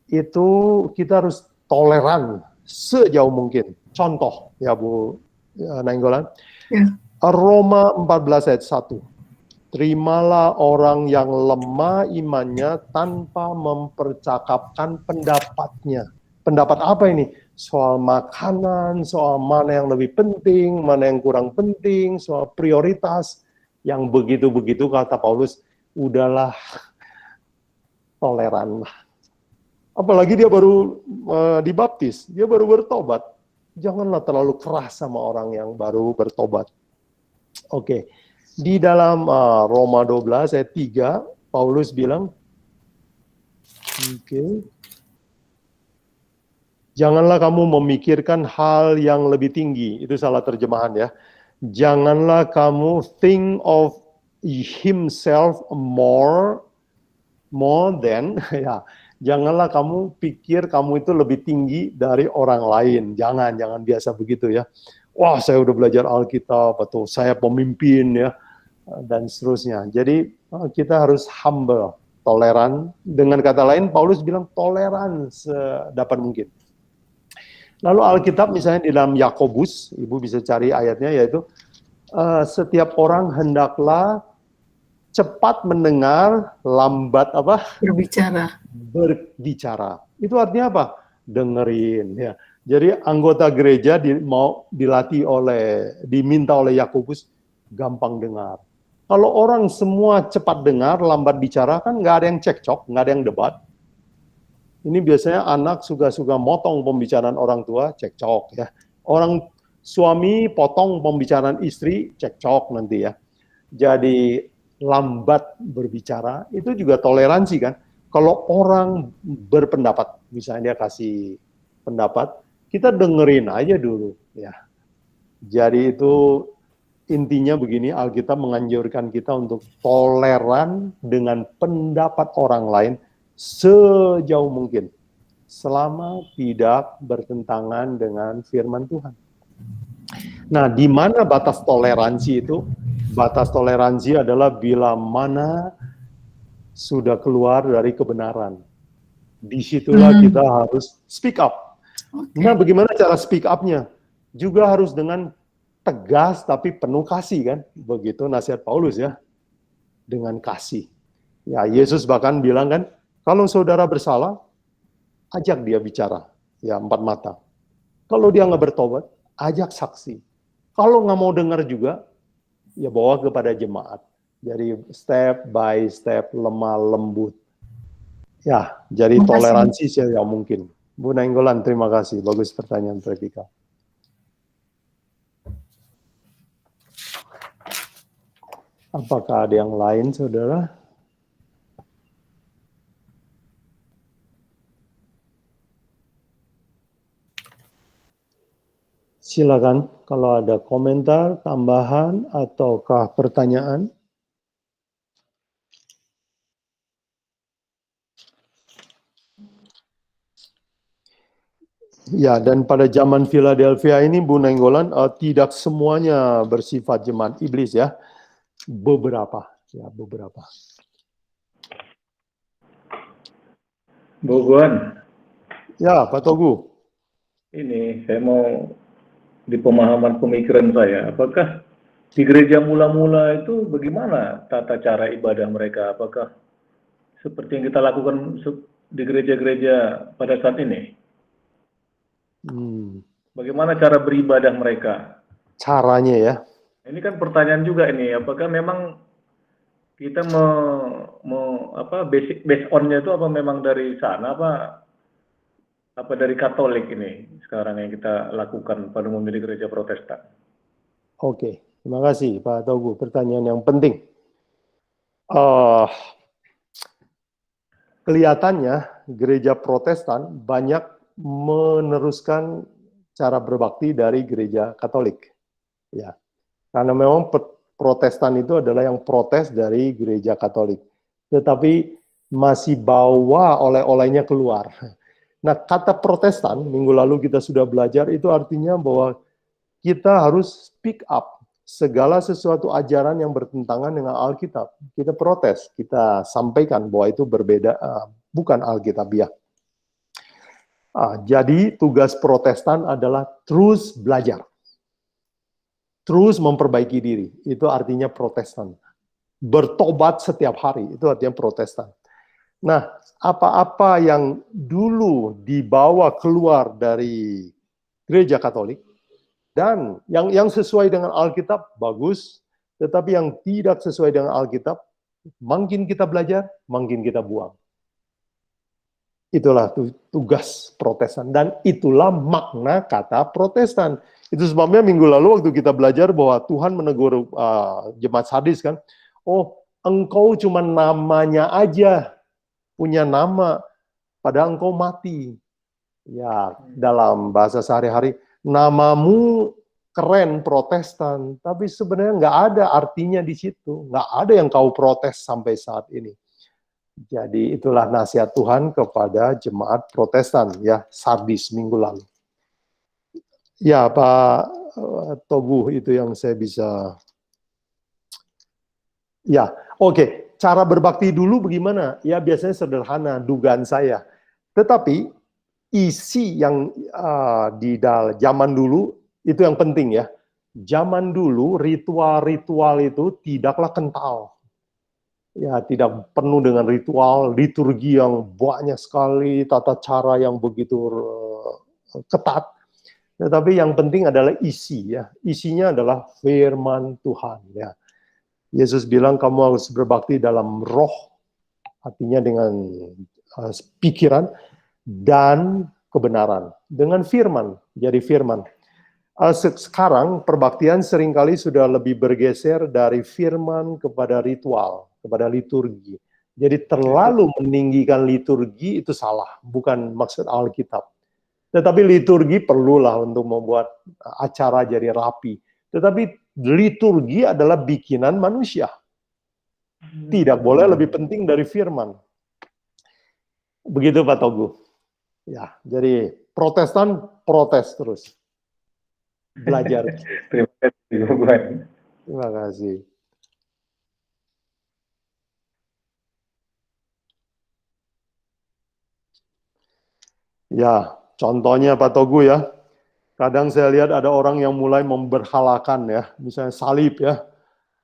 itu kita harus toleran sejauh mungkin. Contoh ya Bu Nainggolan, Roma 14 ayat 1. Terimalah orang yang lemah imannya tanpa mempercakapkan pendapatnya. Pendapat apa ini? Soal makanan, soal mana yang lebih penting, mana yang kurang penting, soal prioritas. Yang begitu-begitu kata Paulus, udahlah, toleran lah. Apalagi dia baru dibaptis, dia baru bertobat. Janganlah terlalu keras sama orang yang baru bertobat. Oke. Di dalam Roma 12 ayat 3, Paulus bilang, janganlah kamu memikirkan hal yang lebih tinggi. Itu salah terjemahan ya. Janganlah kamu think of himself more than, ya. Janganlah kamu pikir kamu itu lebih tinggi dari orang lain. Jangan biasa begitu ya. Wah, saya udah belajar Alkitab, atau saya pemimpin ya, dan seterusnya. Jadi kita harus humble, toleran. Dengan kata lain, Paulus bilang toleran sedapat mungkin. Lalu Alkitab misalnya di dalam Yakobus, Ibu bisa cari ayatnya, yaitu setiap orang hendaklah cepat mendengar, lambat berbicara. Itu artinya apa? Dengerin ya. Jadi anggota gereja diminta oleh Yakobus gampang dengar. Kalau orang semua cepat dengar, lambat bicara, kan nggak ada yang cekcok, nggak ada yang debat. Ini biasanya anak suka-suka motong pembicaraan orang tua, cekcok ya. Orang suami potong pembicaraan istri, cekcok nanti ya. Jadi lambat berbicara, itu juga toleransi kan. Kalau orang berpendapat, misalnya dia kasih pendapat, kita dengerin aja dulu ya. Jadi itu intinya begini, Alkitab menganjurkan kita untuk toleran dengan pendapat orang lain sejauh mungkin, selama tidak bertentangan dengan firman Tuhan. Nah, di mana batas toleransi itu? Batas toleransi adalah bila mana sudah keluar dari kebenaran. Disitulah kita harus speak up. Nah, bagaimana cara speak up-nya? Juga harus dengan tegas tapi penuh kasih kan? Begitu nasihat Paulus ya. Dengan kasih. Ya, Yesus bahkan bilang kan, kalau saudara bersalah, ajak dia bicara. Ya, 4 mata. Kalau dia nggak bertobat, ajak saksi. Kalau nggak mau dengar juga, ya bawa kepada jemaat. Jadi step by step, lemah lembut. Ya, jadi toleransi yang mungkin. Bu Nainggolan, terima kasih. Bagus pertanyaan Trevika. Apakah ada yang lain, saudara? Silakan kalau ada komentar, tambahan, ataukah pertanyaan. Ya, dan pada zaman Philadelphia ini, Bu Nenggolan, tidak semuanya bersifat jemaat iblis ya, beberapa. Bu Guan, Ya, Pak Togu. ini saya mau di pemahaman pemikiran saya, apakah di gereja mula-mula itu bagaimana tata cara ibadah mereka? Apakah seperti yang kita lakukan di gereja-gereja pada saat ini? Bagaimana cara beribadah mereka? Caranya ya. Ini kan pertanyaan juga ini, apakah memang kita basic on-nya itu apa memang dari sana, apa dari Katolik ini sekarang yang kita lakukan pada umumnya di gereja Protestan? Oke, terima kasih Pak Togu, pertanyaan yang penting. Kelihatannya gereja Protestan banyak meneruskan cara berbakti dari gereja Katolik. Ya. Karena memang Protestan itu adalah yang protes dari gereja Katolik. Tetapi masih bawa oleh-olehnya keluar. Nah, kata Protestan, minggu lalu kita sudah belajar, itu artinya bahwa kita harus speak up segala sesuatu ajaran yang bertentangan dengan Alkitab. Kita protes, kita sampaikan bahwa itu berbeda, bukan Alkitabiah. Jadi tugas Protestan adalah terus belajar, terus memperbaiki diri. Itu artinya Protestan. Bertobat setiap hari, itu artinya Protestan. Nah, apa-apa yang dulu dibawa keluar dari gereja Katolik, dan yang sesuai dengan Alkitab, bagus. Tetapi yang tidak sesuai dengan Alkitab, makin kita belajar, makin kita buang. Itulah tugas Protestan. Dan itulah makna kata Protestan. Itu sebabnya minggu lalu waktu kita belajar bahwa Tuhan menegur jemaat Sardis kan, oh engkau cuma namanya aja, punya nama, padahal engkau mati. Ya, dalam bahasa sehari-hari, namamu keren Protestan, tapi sebenarnya nggak ada artinya di situ. Nggak ada yang kau protes sampai saat ini. Jadi itulah nasihat Tuhan kepada jemaat Protestan, ya, Sardis minggu lalu. Ya, Pak Togu, itu yang saya bisa. Ya, oke. Cara berbakti dulu bagaimana? Ya, biasanya sederhana, dugaan saya. Tetapi isi yang di zaman dulu itu yang penting ya. Zaman dulu ritual-ritual itu tidaklah kental. Ya, tidak penuh dengan ritual, liturgi yang banyak sekali, tata cara yang begitu ketat. Tetapi yang penting adalah isi ya. Isinya adalah firman Tuhan ya. Yesus bilang kamu harus berbakti dalam roh, artinya dengan pikiran dan kebenaran. Dengan firman, jadi firman. Sekarang perbaktian seringkali sudah lebih bergeser dari firman kepada ritual, kepada liturgi. Jadi terlalu meninggikan liturgi itu salah, bukan maksud Alkitab. Tetapi liturgi perlulah untuk membuat acara jadi rapi. Tetapi liturgi adalah bikinan manusia. Tidak boleh lebih penting dari firman. Begitu Pak Togu. Ya, jadi Protestan protes terus. Belajar. Terima kasih, Bu Guan. Terima kasih. Ya, contohnya Pak Togu ya. Kadang saya lihat ada orang yang mulai memberhalakan ya, misalnya salib ya.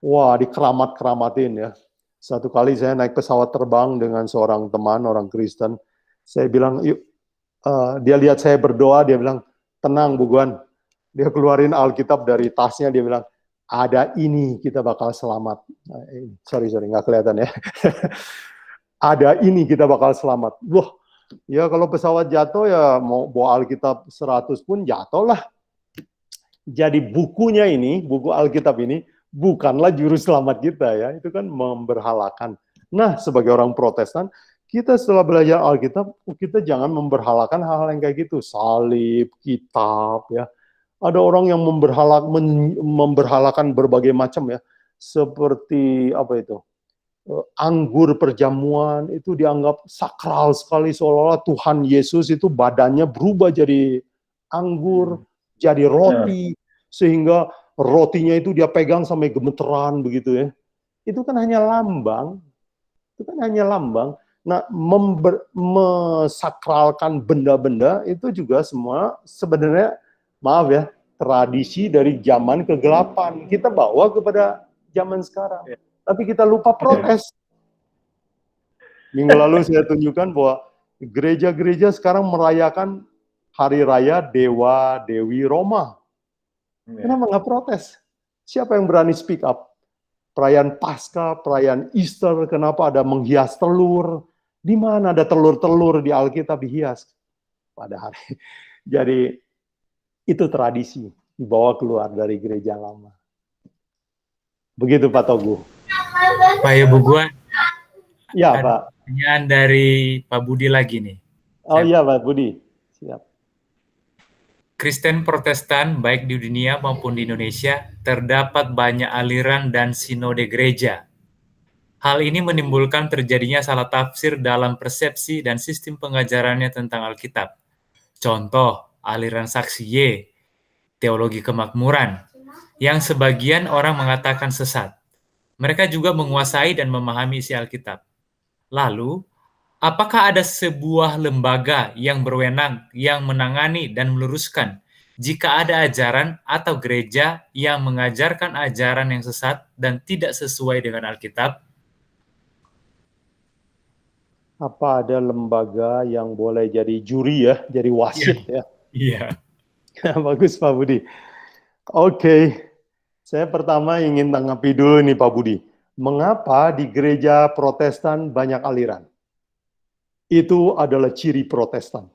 Wah, dikeramat-keramatin ya. Satu kali saya naik pesawat terbang dengan seorang teman, orang Kristen. Saya bilang, yuk, dia lihat saya berdoa, dia bilang, tenang Bu Guan. Dia keluarin Alkitab dari tasnya, dia bilang, ada ini kita bakal selamat. Sorry, nggak kelihatan ya. Ada ini kita bakal selamat. Wah, ya kalau pesawat jatuh ya mau bawa Alkitab 100 pun jatuh lah. Jadi bukunya ini, buku Alkitab ini, bukanlah juru selamat kita ya. Itu kan memberhalakan. Nah, sebagai orang Protestan, kita setelah belajar Alkitab, kita jangan memberhalakan hal-hal yang kayak gitu. Salib, kitab ya. Ada orang yang memberhalakan berbagai macam ya, seperti apa itu, anggur perjamuan itu dianggap sakral sekali, seolah-olah Tuhan Yesus itu badannya berubah jadi anggur, jadi roti, sehingga rotinya itu dia pegang sampai gemeteran begitu ya. Itu kan hanya lambang. Nah, mesakralkan benda-benda itu juga semua sebenarnya, maaf ya, tradisi dari zaman kegelapan. Kita bawa kepada zaman sekarang. Tapi kita lupa protes. Minggu lalu saya tunjukkan bahwa gereja-gereja sekarang merayakan hari raya Dewa Dewi Roma. Kenapa nggak protes? Siapa yang berani speak up? Perayaan Paskah, perayaan Easter, kenapa ada menghias telur? Di mana ada telur-telur di Alkitab dihias pada hari? Jadi itu tradisi dibawa keluar dari gereja lama. Begitu Pak Togu. Pak Buguan. Ya Pak. Pertanyaan dari Pak Budi lagi nih. Oh iya Pak Budi. Siap. Kristen Protestan baik di dunia maupun di Indonesia terdapat banyak aliran dan sinode gereja. Hal ini menimbulkan terjadinya salah tafsir dalam persepsi dan sistem pengajarannya tentang Alkitab. Contoh, aliran Saksi Y, teologi kemakmuran, yang sebagian orang mengatakan sesat. Mereka juga menguasai dan memahami isi Alkitab. Lalu, apakah ada sebuah lembaga yang berwenang, yang menangani dan meluruskan jika ada ajaran atau gereja yang mengajarkan ajaran yang sesat dan tidak sesuai dengan Alkitab? Apa ada lembaga yang boleh jadi juri ya, jadi wasit ya? Iya. Bagus Pak Budi. Oke, saya pertama ingin tanggapi dulu nih Pak Budi. Mengapa di gereja Protestan banyak aliran? Itu adalah ciri Protestan.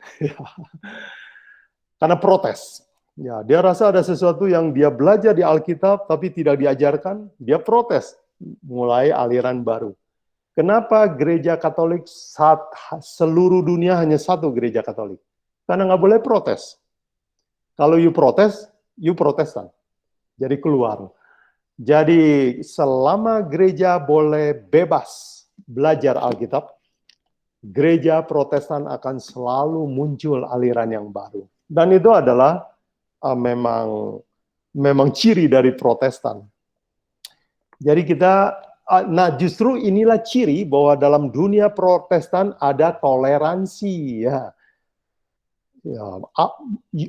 Karena protes. Ya, dia rasa ada sesuatu yang dia belajar di Alkitab tapi tidak diajarkan, dia protes. Mulai aliran baru. Kenapa gereja Katolik seluruh dunia hanya satu gereja Katolik? Karena nggak boleh protes. Kalau you protes, you Protestan. Jadi keluar. Jadi selama gereja boleh bebas belajar Alkitab, gereja Protestan akan selalu muncul aliran yang baru. Dan itu adalah memang ciri dari Protestan. Jadi kita, nah justru inilah ciri bahwa dalam dunia Protestan ada toleransi ya.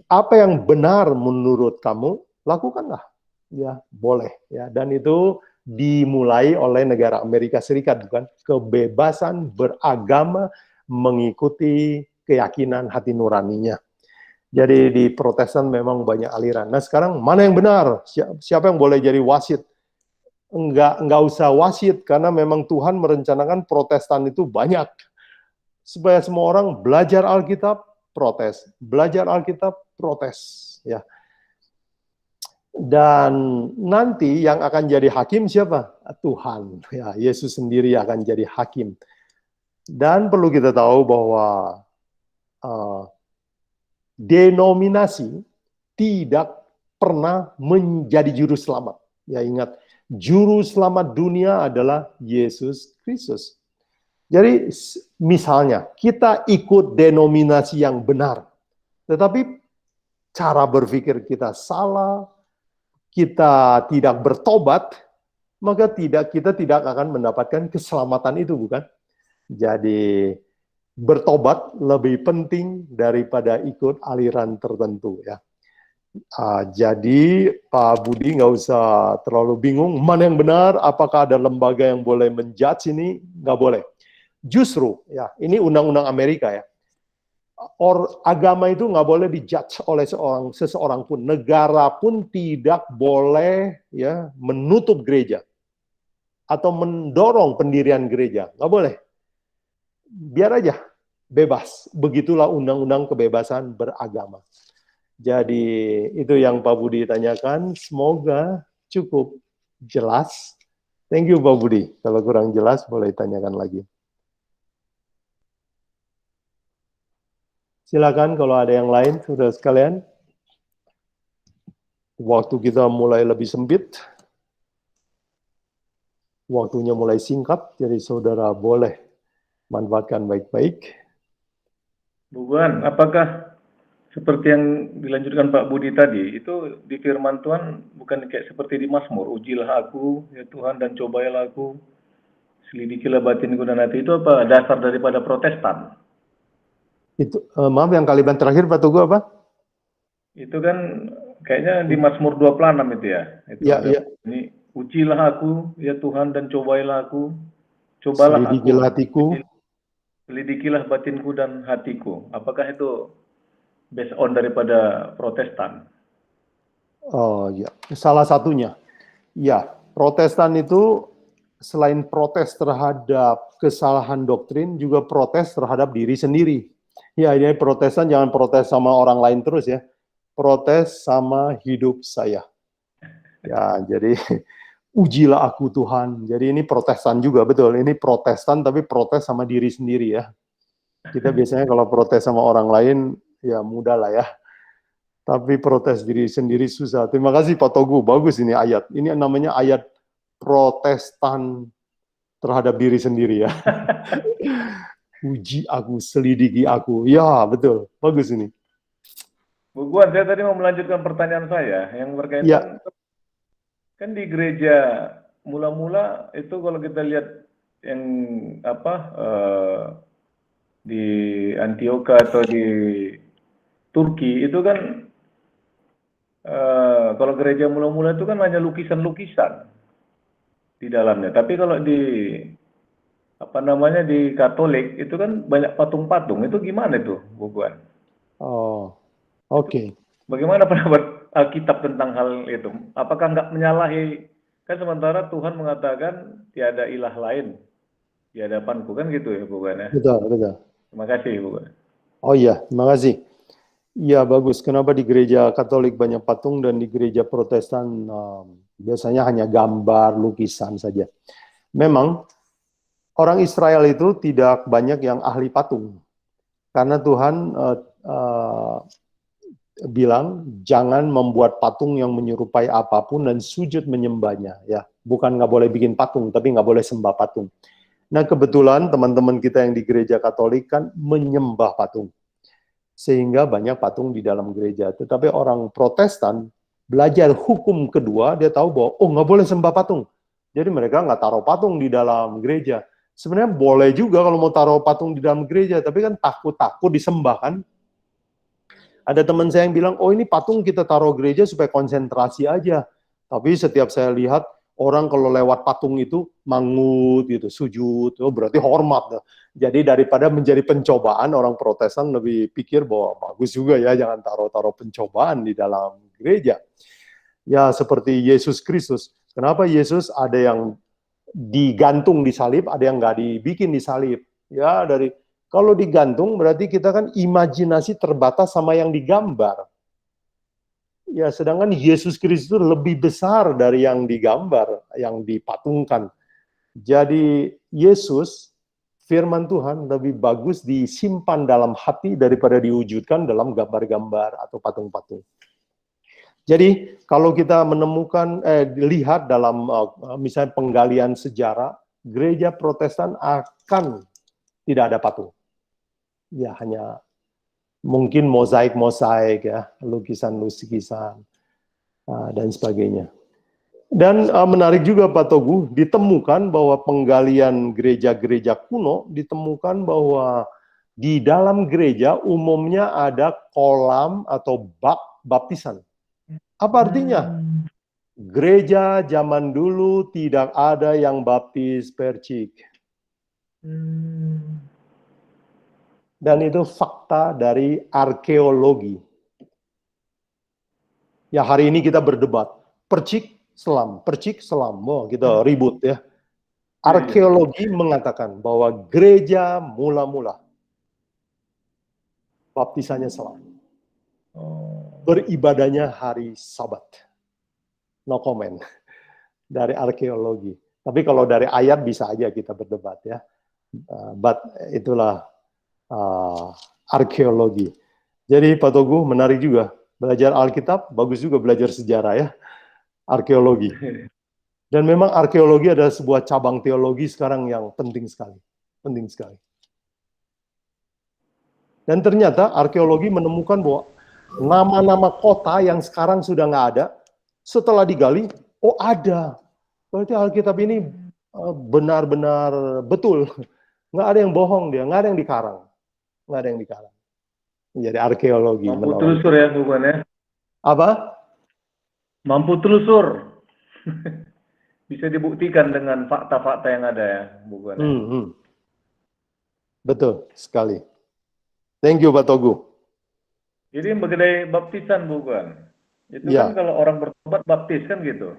Apa yang benar menurut kamu, lakukanlah. Ya, boleh ya. Dan itu dimulai oleh negara Amerika Serikat, bukan? Kebebasan beragama mengikuti keyakinan hati nuraninya. Jadi di Protestan memang banyak aliran. Nah sekarang mana yang benar? Siapa yang boleh jadi wasit? Enggak usah wasit, karena memang Tuhan merencanakan Protestan itu banyak. Supaya semua orang belajar Alkitab, protes. Belajar Alkitab, protes. Ya. Dan nanti yang akan jadi hakim siapa? Tuhan. Ya, Yesus sendiri akan jadi hakim. Dan perlu kita tahu bahwa denominasi tidak pernah menjadi juru selamat. Ya ingat, juru selamat dunia adalah Yesus Kristus. Jadi misalnya kita ikut denominasi yang benar, tetapi cara berpikir kita salah, kita tidak bertobat, maka kita tidak akan mendapatkan keselamatan itu, bukan? Jadi bertobat lebih penting daripada ikut aliran tertentu ya. Jadi Pak Budi nggak usah terlalu bingung mana yang benar, apakah ada lembaga yang boleh menjudge ini, nggak boleh. Justru ya ini undang-undang Amerika ya. Agama itu nggak boleh dijudge oleh seseorang pun, negara pun tidak boleh ya menutup gereja atau mendorong pendirian gereja, nggak boleh. Biar aja bebas, begitulah undang-undang kebebasan beragama. Jadi itu yang Pak Budi tanyakan, semoga cukup jelas. Thank you Pak Budi, kalau kurang jelas boleh tanyakan lagi. Silakan kalau ada yang lain, saudara sekalian. Waktu kita mulai lebih sempit. Waktunya mulai singkat, jadi saudara boleh manfaatkan baik-baik. Bu Guan, apakah seperti yang dilanjutkan Pak Budi tadi, itu di firman Tuhan bukan kayak seperti di Mazmur, ujilah aku, ya Tuhan, dan cobailah aku, selidikilah batinku dan hati, itu apa dasar daripada Protestan? Itu maaf, yang kalimat terakhir Pak Tugu apa? Itu kan kayaknya di Mazmur 26 itu ya. Itu Ya, ada ya. ini, ujilah aku, ya Tuhan, dan cobailah aku, cobalah aku, Selidikilah hatiku. selidikilah batinku dan hatiku. Apakah itu based on daripada Protestan? Oh ya, salah satunya. Ya, Protestan itu selain protes terhadap kesalahan doktrin, juga protes terhadap diri sendiri. Ya, ini Protestan jangan protes sama orang lain terus ya. Protes sama hidup saya. Ya, jadi ujilah aku Tuhan. Jadi ini Protestan juga, betul. Ini Protestan tapi protes sama diri sendiri ya. Kita biasanya kalau protes sama orang lain, ya mudah lah ya. Tapi protes diri sendiri susah. Terima kasih Pak Togu, bagus ini ayat. Ini namanya ayat Protestan terhadap diri sendiri ya. Uji aku, selidiki aku. Ya, betul. Bagus ini. Bu Guan, saya tadi mau melanjutkan pertanyaan saya yang berkaitan Ya. kan di gereja mula-mula itu kalau kita lihat yang apa di Antioquia atau di Turki itu kan kalau gereja mula-mula itu kan hanya lukisan-lukisan di dalamnya. Tapi kalau di apa namanya di Katolik itu kan banyak patung-patung. Itu gimana itu, Bu Guan? Oh, oke. Bagaimana pendapat Alkitab tentang hal itu? Apakah nggak menyalahi? Kan sementara Tuhan mengatakan tiada ilah lain di hadapanku, kan gitu ya, Bu Guan ya? Betul, betul. Terima kasih, Bu Guan. Oh iya, terima kasih. Ya, bagus. Kenapa di gereja Katolik banyak patung dan di gereja Protestan biasanya hanya gambar, lukisan saja? Memang orang Israel itu tidak banyak yang ahli patung. Karena Tuhan bilang jangan membuat patung yang menyerupai apapun dan sujud menyembahnya. Ya, bukan nggak boleh bikin patung, tapi nggak boleh sembah patung. Nah, kebetulan teman-teman kita yang di gereja Katolik kan menyembah patung. Sehingga banyak patung di dalam gereja. Tetapi orang Protestan belajar hukum kedua, dia tahu bahwa oh nggak boleh sembah patung. Jadi mereka nggak taruh patung di dalam gereja. Sebenarnya boleh juga kalau mau taruh patung di dalam gereja, tapi kan takut disembah kan. Ada teman saya yang bilang, oh ini patung kita taruh gereja supaya konsentrasi aja. Tapi setiap saya lihat, orang kalau lewat patung itu mangut gitu, sujud, oh berarti hormat. Jadi daripada menjadi pencobaan, orang Protestan lebih pikir bahwa bagus juga ya, jangan taruh-taruh pencobaan di dalam gereja. Ya seperti Yesus Kristus. Kenapa Yesus ada yang digantung di salib, ada yang nggak dibikin di salib? Ya kalau digantung berarti kita kan imajinasi terbatas sama yang digambar. Ya, sedangkan Yesus Kristus lebih besar dari yang digambar, yang dipatungkan. Jadi Yesus, firman Tuhan lebih bagus disimpan dalam hati daripada diwujudkan dalam gambar-gambar atau patung-patung. Jadi kalau kita menemukan, lihat dalam misalnya penggalian sejarah, gereja Protestan akan tidak ada patung. Ya hanya mungkin mozaik-mozaik ya, lukisan-lukisan dan sebagainya. Dan menarik juga Pak Togu, ditemukan bahwa penggalian gereja-gereja kuno ditemukan bahwa di dalam gereja umumnya ada kolam atau bak baptisan. Apa artinya? Gereja zaman dulu tidak ada yang baptis percik. Dan itu fakta dari arkeologi. Ya hari ini kita berdebat, percik selam, wah kita ribut ya. Arkeologi mengatakan bahwa gereja mula-mula baptisannya selam. Beribadahnya hari Sabat. No comment dari arkeologi. Tapi kalau dari ayat bisa aja kita berdebat ya. But itulah arkeologi. Jadi Pak Togu menarik juga. Belajar Alkitab, bagus juga belajar sejarah ya. Arkeologi. Dan memang arkeologi adalah sebuah cabang teologi sekarang yang penting sekali. Penting sekali. Dan ternyata arkeologi menemukan bahwa nama-nama kota yang sekarang sudah nggak ada, setelah digali, oh ada. Berarti Alkitab ini benar-benar betul. Nggak ada yang bohong dia, nggak ada yang dikarang. Nggak ada yang dikarang. Jadi arkeologi. Mampu telusur ya, bukan ya? Apa? Mampu telusur. Bisa dibuktikan dengan fakta-fakta yang ada ya, bukan ya? Betul sekali. Thank you, Pak Togu. Jadi mengenai baptisan, bukan? Itu Ya. kan kalau orang bertobat baptis kan gitu.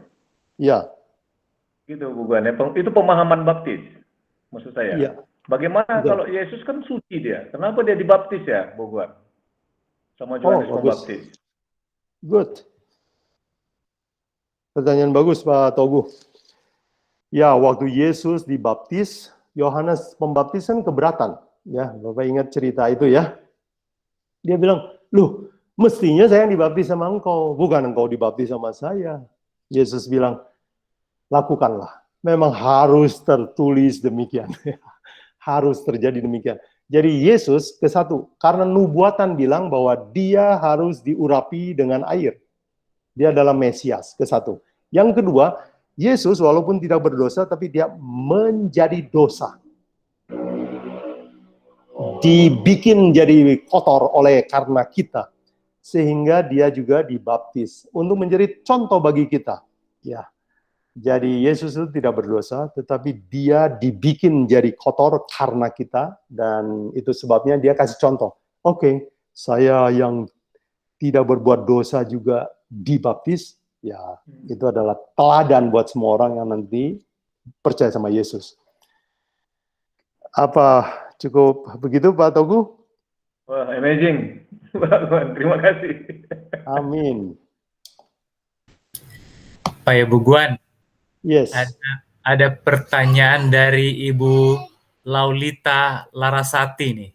Ya. Gitu, bukan ya? Itu pemahaman baptis, maksud saya. Ya. Bagaimana Betul. kalau Yesus kan suci dia? Kenapa dia dibaptis ya, bukan? Sama Yohanes Pembaptis. Good. Pertanyaan bagus, Pak Togu. Ya, waktu Yesus dibaptis, Yohanes Pembaptis kan keberatan. Ya, Bapak ingat cerita itu ya. Dia bilang, loh, mestinya saya yang dibaptis sama engkau, bukan engkau dibaptis sama saya. Yesus bilang, lakukanlah. Memang harus tertulis demikian. Harus terjadi demikian. Jadi Yesus ke satu, karena nubuatan bilang bahwa dia harus diurapi dengan air. Dia adalah Mesias, ke satu. Yang kedua, Yesus walaupun tidak berdosa, tapi dia menjadi dosa. Dibikin jadi kotor oleh karena kita. Sehingga dia juga dibaptis. Untuk menjadi contoh bagi kita. Ya. Jadi Yesus itu tidak berdosa, tetapi dia dibikin jadi kotor karena kita. Dan itu sebabnya dia kasih contoh. Oke, saya yang tidak berbuat dosa juga dibaptis. Ya, itu adalah teladan buat semua orang yang nanti percaya sama Yesus. Apa cukup begitu, Pak Togu? Wah, amazing. Terima kasih. Amin. Pak Ibu Guan, yes. Ada pertanyaan dari Ibu Laulita Larasati nih.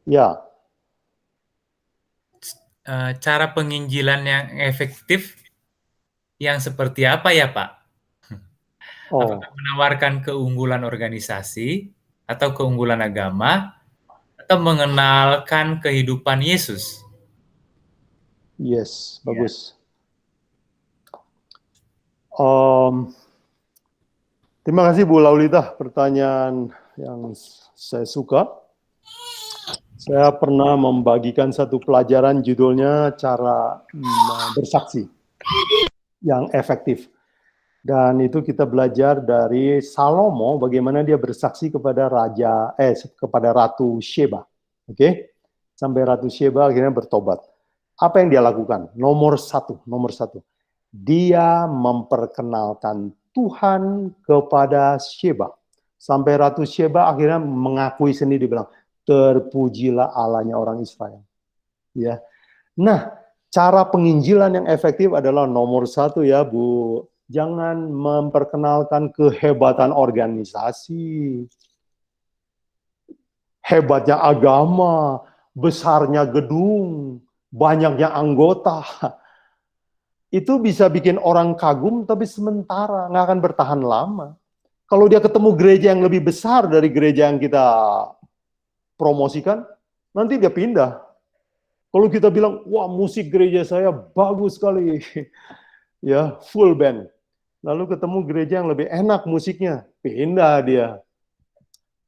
Ya. Cara penginjilan yang efektif yang seperti apa ya, Pak? Apakah menawarkan keunggulan organisasi atau keunggulan agama atau mengenalkan kehidupan Yesus? Yes, bagus. Terima kasih Bu Laulita, pertanyaan yang saya suka. Saya pernah membagikan satu pelajaran judulnya cara bersaksi yang efektif. Dan itu kita belajar dari Salomo bagaimana dia bersaksi kepada kepada Ratu Sheba. Oke? Sampai Ratu Sheba akhirnya bertobat. Apa yang dia lakukan? Nomor satu. Dia memperkenalkan Tuhan kepada Sheba. Sampai Ratu Sheba akhirnya mengakui sendiri, bilang, terpujilah Allahnya orang Israel. Ya. Nah, cara penginjilan yang efektif adalah nomor satu ya, Bu. Jangan memperkenalkan kehebatan organisasi, hebatnya agama, besarnya gedung, banyaknya anggota. Itu bisa bikin orang kagum, tapi sementara, nggak akan bertahan lama. Kalau dia ketemu gereja yang lebih besar dari gereja yang kita promosikan, nanti dia pindah. Kalau kita bilang, wah musik gereja saya bagus sekali, ya full band. Lalu ketemu gereja yang lebih enak musiknya, pindah dia.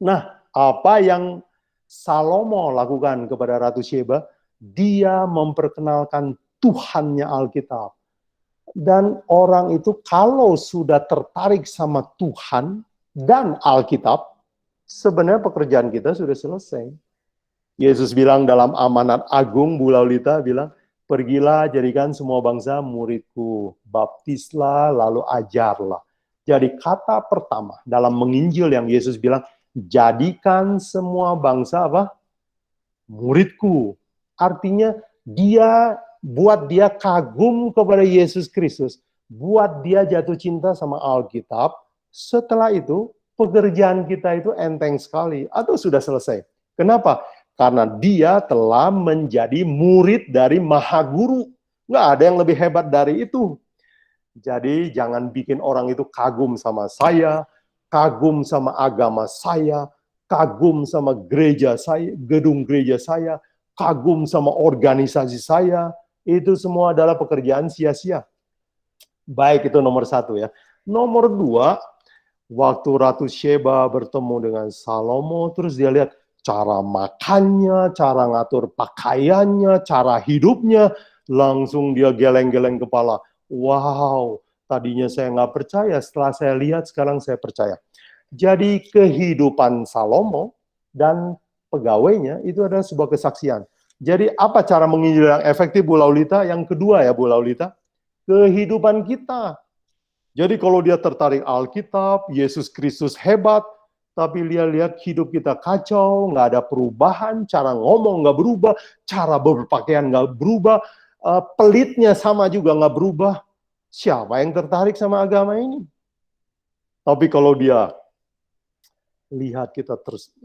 Nah, apa yang Salomo lakukan kepada Ratu Sheba? Dia memperkenalkan Tuhannya Alkitab. Dan orang itu kalau sudah tertarik sama Tuhan dan Alkitab, sebenarnya pekerjaan kita sudah selesai. Yesus bilang dalam amanat agung, Bu Laulita bilang, pergilah jadikan semua bangsa muridku, baptislah lalu ajarlah. Jadi kata pertama dalam menginjil yang Yesus bilang, jadikan semua bangsa apa? Muridku. Artinya buat dia kagum kepada Yesus Kristus, buat dia jatuh cinta sama Alkitab. Setelah itu pekerjaan kita itu enteng sekali atau sudah selesai. Kenapa? Karena dia telah menjadi murid dari Maha Guru. Nggak ada yang lebih hebat dari itu. Jadi jangan bikin orang itu kagum sama saya, kagum sama agama saya, kagum sama gereja saya, gedung gereja saya, kagum sama organisasi saya. Itu semua adalah pekerjaan sia-sia. Baik, itu nomor 1 ya. Nomor 2, waktu Ratu Sheba bertemu dengan Salomo, terus dia lihat cara makannya, cara ngatur pakaiannya, cara hidupnya, langsung dia geleng-geleng kepala. Wow, tadinya saya nggak percaya, setelah saya lihat sekarang saya percaya. Jadi kehidupan Salomo dan pegawainya itu adalah sebuah kesaksian. Jadi apa cara menginjil yang efektif, Bu Laulita? Yang kedua ya, Bu Laulita, kehidupan kita. Jadi kalau dia tertarik Alkitab, Yesus Kristus hebat, tapi dia lihat hidup kita kacau, nggak ada perubahan, cara ngomong nggak berubah, cara berpakaian nggak berubah, pelitnya sama juga nggak berubah. Siapa yang tertarik sama agama ini? Tapi kalau dia lihat kita terus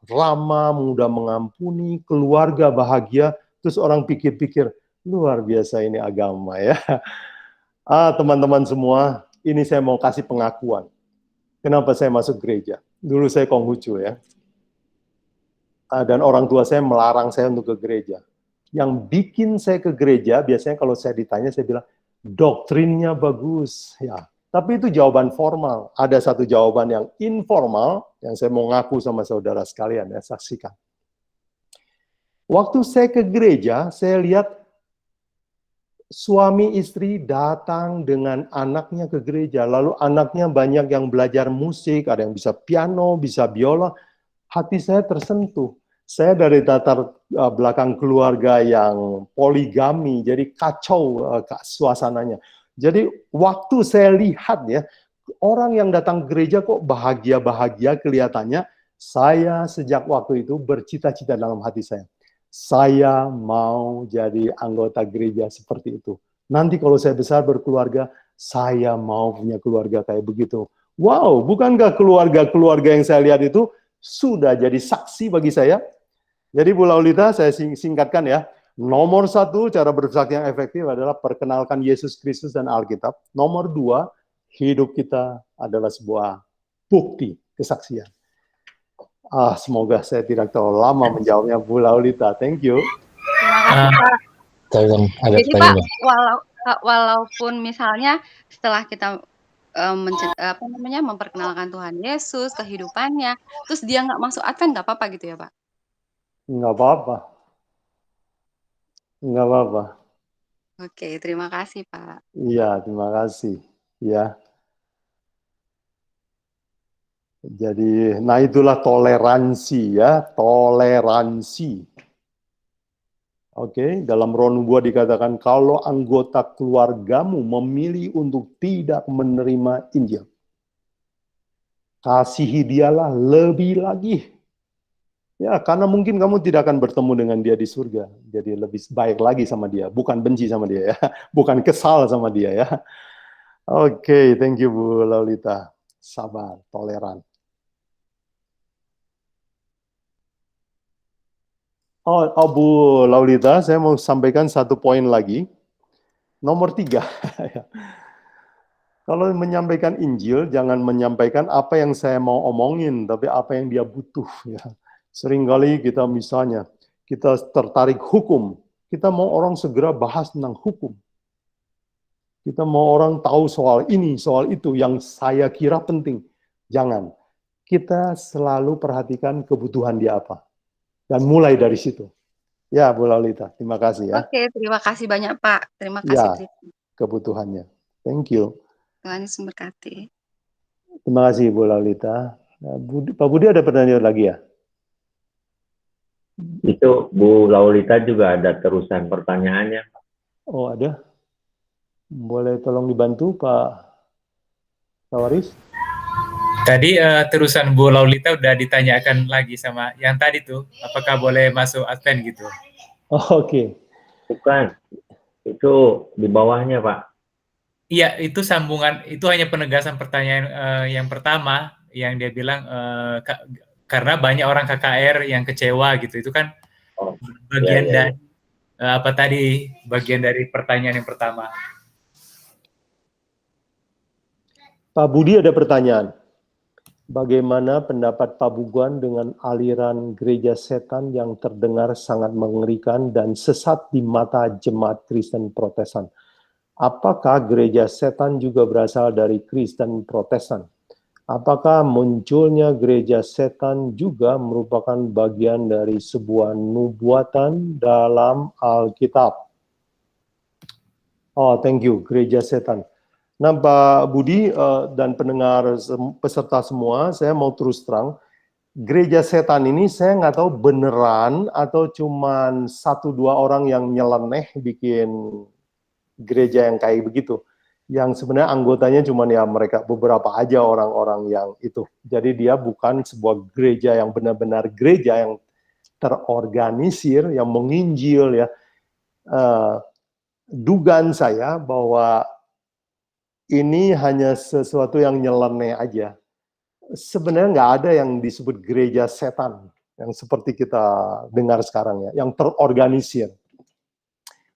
ramah, mudah mengampuni, keluarga bahagia, terus orang pikir-pikir, luar biasa ini agama ya. Teman-teman semua, ini saya mau kasih pengakuan. Kenapa saya masuk gereja? Dulu saya Konghucu ya. Dan orang tua saya melarang saya untuk ke gereja. Yang bikin saya ke gereja, biasanya kalau saya ditanya, saya bilang, doktrinnya bagus. Ya, tapi itu jawaban formal. Ada satu jawaban yang informal, yang saya mau ngaku sama saudara sekalian, ya, saksikan. Waktu saya ke gereja, saya lihat suami istri datang dengan anaknya ke gereja, lalu anaknya banyak yang belajar musik, ada yang bisa piano, bisa biola. Hati saya tersentuh. Saya dari latar belakang keluarga yang poligami, jadi kacau suasananya. Jadi waktu saya lihat ya, orang yang datang ke gereja kok bahagia-bahagia kelihatannya, saya sejak waktu itu bercita-cita dalam hati saya. Saya mau jadi anggota gereja seperti itu. Nanti kalau saya besar berkeluarga, saya mau punya keluarga kayak begitu. Wow, bukankah keluarga-keluarga yang saya lihat itu sudah jadi saksi bagi saya? Jadi Bu Laulita, saya singkatkan ya. Nomor 1, cara bersaksi yang efektif adalah perkenalkan Yesus Kristus dan Alkitab. Nomor 2, hidup kita adalah sebuah bukti kesaksian. Semoga saya tidak terlalu lama menjawabnya, Bu Laulita. Thank you. Terima kasih, Pak. Jadi Pak, walaupun misalnya setelah kita memperkenalkan Tuhan Yesus, kehidupannya, terus dia nggak masuk Advent, nggak apa-apa gitu ya Pak? Nggak apa-apa. Nggak apa-apa. Oke, terima kasih Pak. Iya, terima kasih. Ya. Jadi, nah itulah toleransi ya, toleransi. Oke, dalam Roh Nubuat dikatakan kalau anggota keluargamu memilih untuk tidak menerima Injil, kasihi dialah lebih lagi. Ya, karena mungkin kamu tidak akan bertemu dengan dia di surga. Jadi lebih baik lagi sama dia, bukan benci sama dia ya, bukan kesal sama dia ya. Oke, thank you Bu Laulita. Sabar, toleran. Bu Laulita, saya mau sampaikan satu poin lagi. Nomor 3. Kalau menyampaikan Injil, jangan menyampaikan apa yang saya mau omongin, tapi apa yang dia butuh. Ya. Seringkali kita misalnya, kita tertarik hukum. Kita mau orang segera bahas tentang hukum. Kita mau orang tahu soal ini, soal itu, yang saya kira penting. Jangan. Kita selalu perhatikan kebutuhan dia apa. Dan mulai dari situ. Ya, Bu Laulita, terima kasih ya. Oke, terima kasih banyak Pak. Terima kasih. Ya, kebutuhannya. Thank you. Tuhan Yesus memberkati. Terima kasih Bu Laulita. Pak Budi ada pertanyaan lagi ya? Itu Bu Laulita juga ada terusan pertanyaannya. Oh, ada? Boleh tolong dibantu Pak Waris? Tadi terusan Bu Laulita udah ditanyakan lagi sama yang tadi tuh, apakah boleh masuk Advent gitu? Oh, oke. Bukan, itu di bawahnya Pak. Iya, itu sambungan, itu hanya penegasan pertanyaan yang pertama, yang dia bilang karena banyak orang KKR yang kecewa gitu, itu kan bagian dari apa tadi, bagian dari pertanyaan yang pertama. Pak Budi ada pertanyaan. Bagaimana pendapat Pak Buguan dengan aliran gereja setan yang terdengar sangat mengerikan dan sesat di mata jemaat Kristen Protestan? Apakah gereja setan juga berasal dari Kristen Protestan? Apakah munculnya gereja setan juga merupakan bagian dari sebuah nubuatan dalam Alkitab? Oh, thank you, gereja setan. Nah, Pak Budi dan pendengar peserta semua, saya mau terus terang, gereja setan ini saya nggak tahu beneran atau cuman 1-2 orang yang nyeleneh bikin gereja yang kayak begitu. Yang sebenarnya anggotanya cuman ya mereka beberapa aja orang-orang yang itu. Jadi dia bukan sebuah gereja yang benar-benar gereja yang terorganisir, yang menginjil ya. Dugaan saya bahwa ini hanya sesuatu yang nyeleneh aja. Sebenarnya nggak ada yang disebut gereja setan, yang seperti kita dengar sekarang ya, yang terorganisir.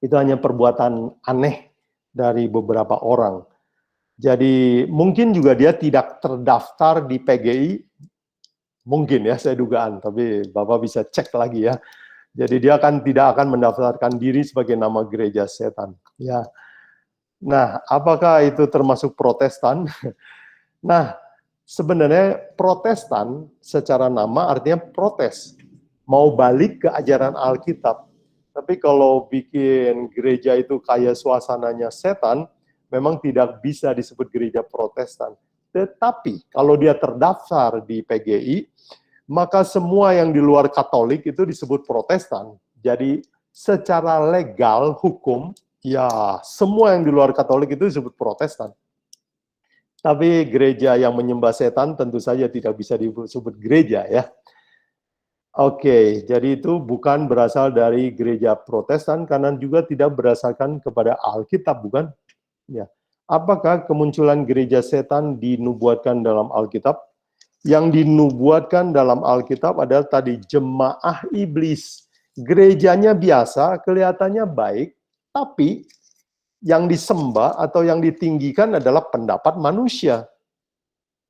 Itu hanya perbuatan aneh dari beberapa orang. Jadi mungkin juga dia tidak terdaftar di PGI, mungkin ya saya dugaan, tapi Bapak bisa cek lagi ya. Jadi dia tidak akan mendaftarkan diri sebagai nama gereja setan. Ya. Nah, apakah itu termasuk Protestan? Nah, sebenarnya Protestan secara nama artinya protes, mau balik ke ajaran Alkitab. Tapi kalau bikin gereja itu kayak suasananya setan, memang tidak bisa disebut gereja Protestan. Tetapi kalau dia terdaftar di PGI, maka semua yang di luar Katolik itu disebut Protestan. Jadi secara legal, hukum, ya, semua yang di luar Katolik itu disebut Protestan. Tapi gereja yang menyembah setan tentu saja tidak bisa disebut gereja ya. Oke, jadi itu bukan berasal dari gereja Protestan karena juga tidak berdasarkan kepada Alkitab, bukan? Ya. Apakah kemunculan gereja setan dinubuatkan dalam Alkitab? Yang dinubuatkan dalam Alkitab adalah tadi jemaah iblis. Gerejanya biasa, kelihatannya baik, tapi yang disembah atau yang ditinggikan adalah pendapat manusia.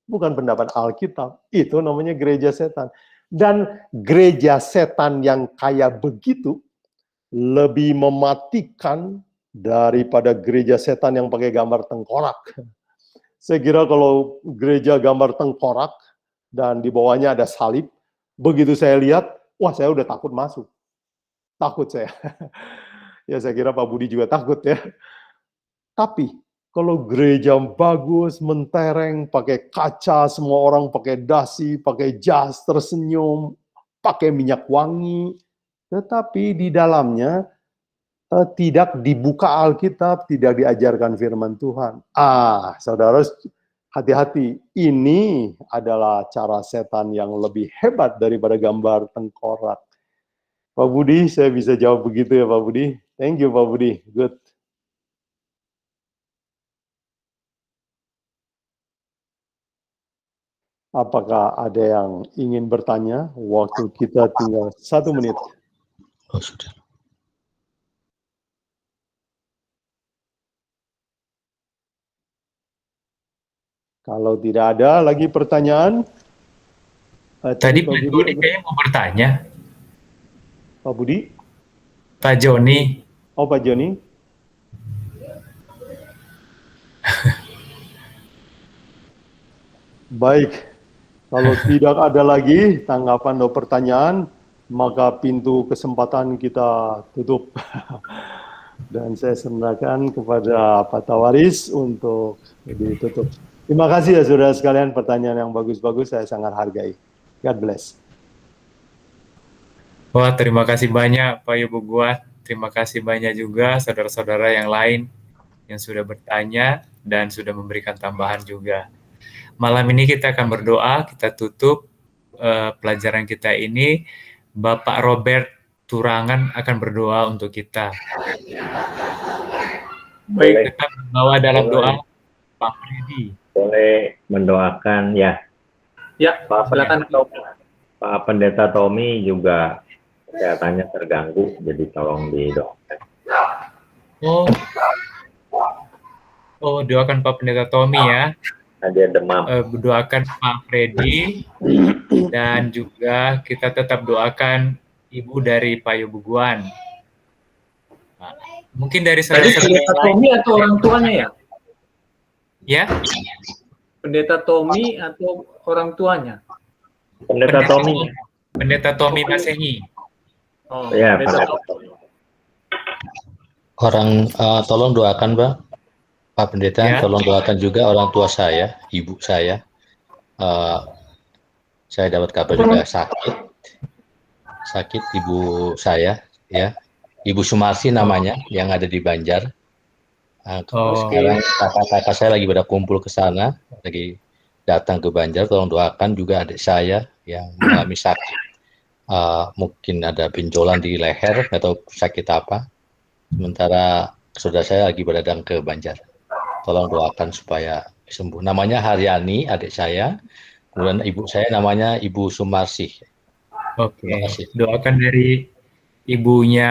Bukan pendapat Alkitab. Itu namanya gereja setan. Dan gereja setan yang kayak begitu lebih mematikan daripada gereja setan yang pakai gambar tengkorak. Saya kira kalau gereja gambar tengkorak dan di bawahnya ada salib, begitu saya lihat, wah saya udah takut masuk. Takut saya. Ya saya kira Pak Budi juga takut ya. Tapi kalau gereja bagus, mentereng, pakai kaca, semua orang pakai dasi, pakai jas, tersenyum, pakai minyak wangi, tetapi di dalamnya tidak dibuka Alkitab, tidak diajarkan firman Tuhan. Saudara, hati-hati, ini adalah cara setan yang lebih hebat daripada gambar tengkorak. Pak Budi, saya bisa jawab begitu ya Pak Budi. Thank you Pak Budi, good. Apakah ada yang ingin bertanya? Waktu kita tinggal 1 menit. Oh, sudah. Kalau tidak ada lagi pertanyaan. Tadi Pak Budi kayaknya mau bertanya. Pak Budi? Pak Joni. Oh, Pak Joni. Baik. Kalau tidak ada lagi tanggapan atau pertanyaan, maka pintu kesempatan kita tutup. Dan saya serahkan kepada Pak Tawaris untuk ditutup. Terima kasih ya saudara sekalian, pertanyaan yang bagus-bagus saya sangat hargai. God bless. Wah, terima kasih banyak Pak Ibu Buguan. Terima kasih banyak juga saudara-saudara yang lain yang sudah bertanya dan sudah memberikan tambahan juga. Malam ini kita akan berdoa, kita tutup pelajaran kita ini. Bapak Robert Turangan akan berdoa untuk kita. Baik, kita bawa dalam doa Pak Freddy. Boleh mendoakan ya. Ya, silakan. Pak Pendeta Tommy juga kesehatannya terganggu, jadi tolong didoakan. Oh, doakan Pak Pendeta Tommy ya. Dia demam. Doakan Pak Freddy dan juga kita tetap doakan Ibu dari Payobuguan. Nah, mungkin dari Tadi Pendeta Tommy atau orang tuanya ya? Ya? Pendeta Tommy atau orang tuanya? Pendeta Tommy. Pendeta Tommy Masehi. Oh, Ya, Pendeta Pendeta Tommy. Tolong doakan Pak Pendeta, Ya. tolong doakan juga orang tua saya, ibu saya. Saya dapat kabar juga sakit ibu saya, ya, Ibu Sumarsi namanya, yang ada di Banjar. Sekarang kakak-kakak saya lagi pada kumpul ke sana, lagi datang ke Banjar. Tolong doakan juga adik saya yang mengalami sakit, mungkin ada benjolan di leher atau sakit apa. Sementara saudara saya lagi berdatang ke Banjar. Tolong doakan supaya sembuh. Namanya Haryani, adik saya. Kemudian ibu saya namanya Ibu Sumarsi. Oke. Doakan dari ibunya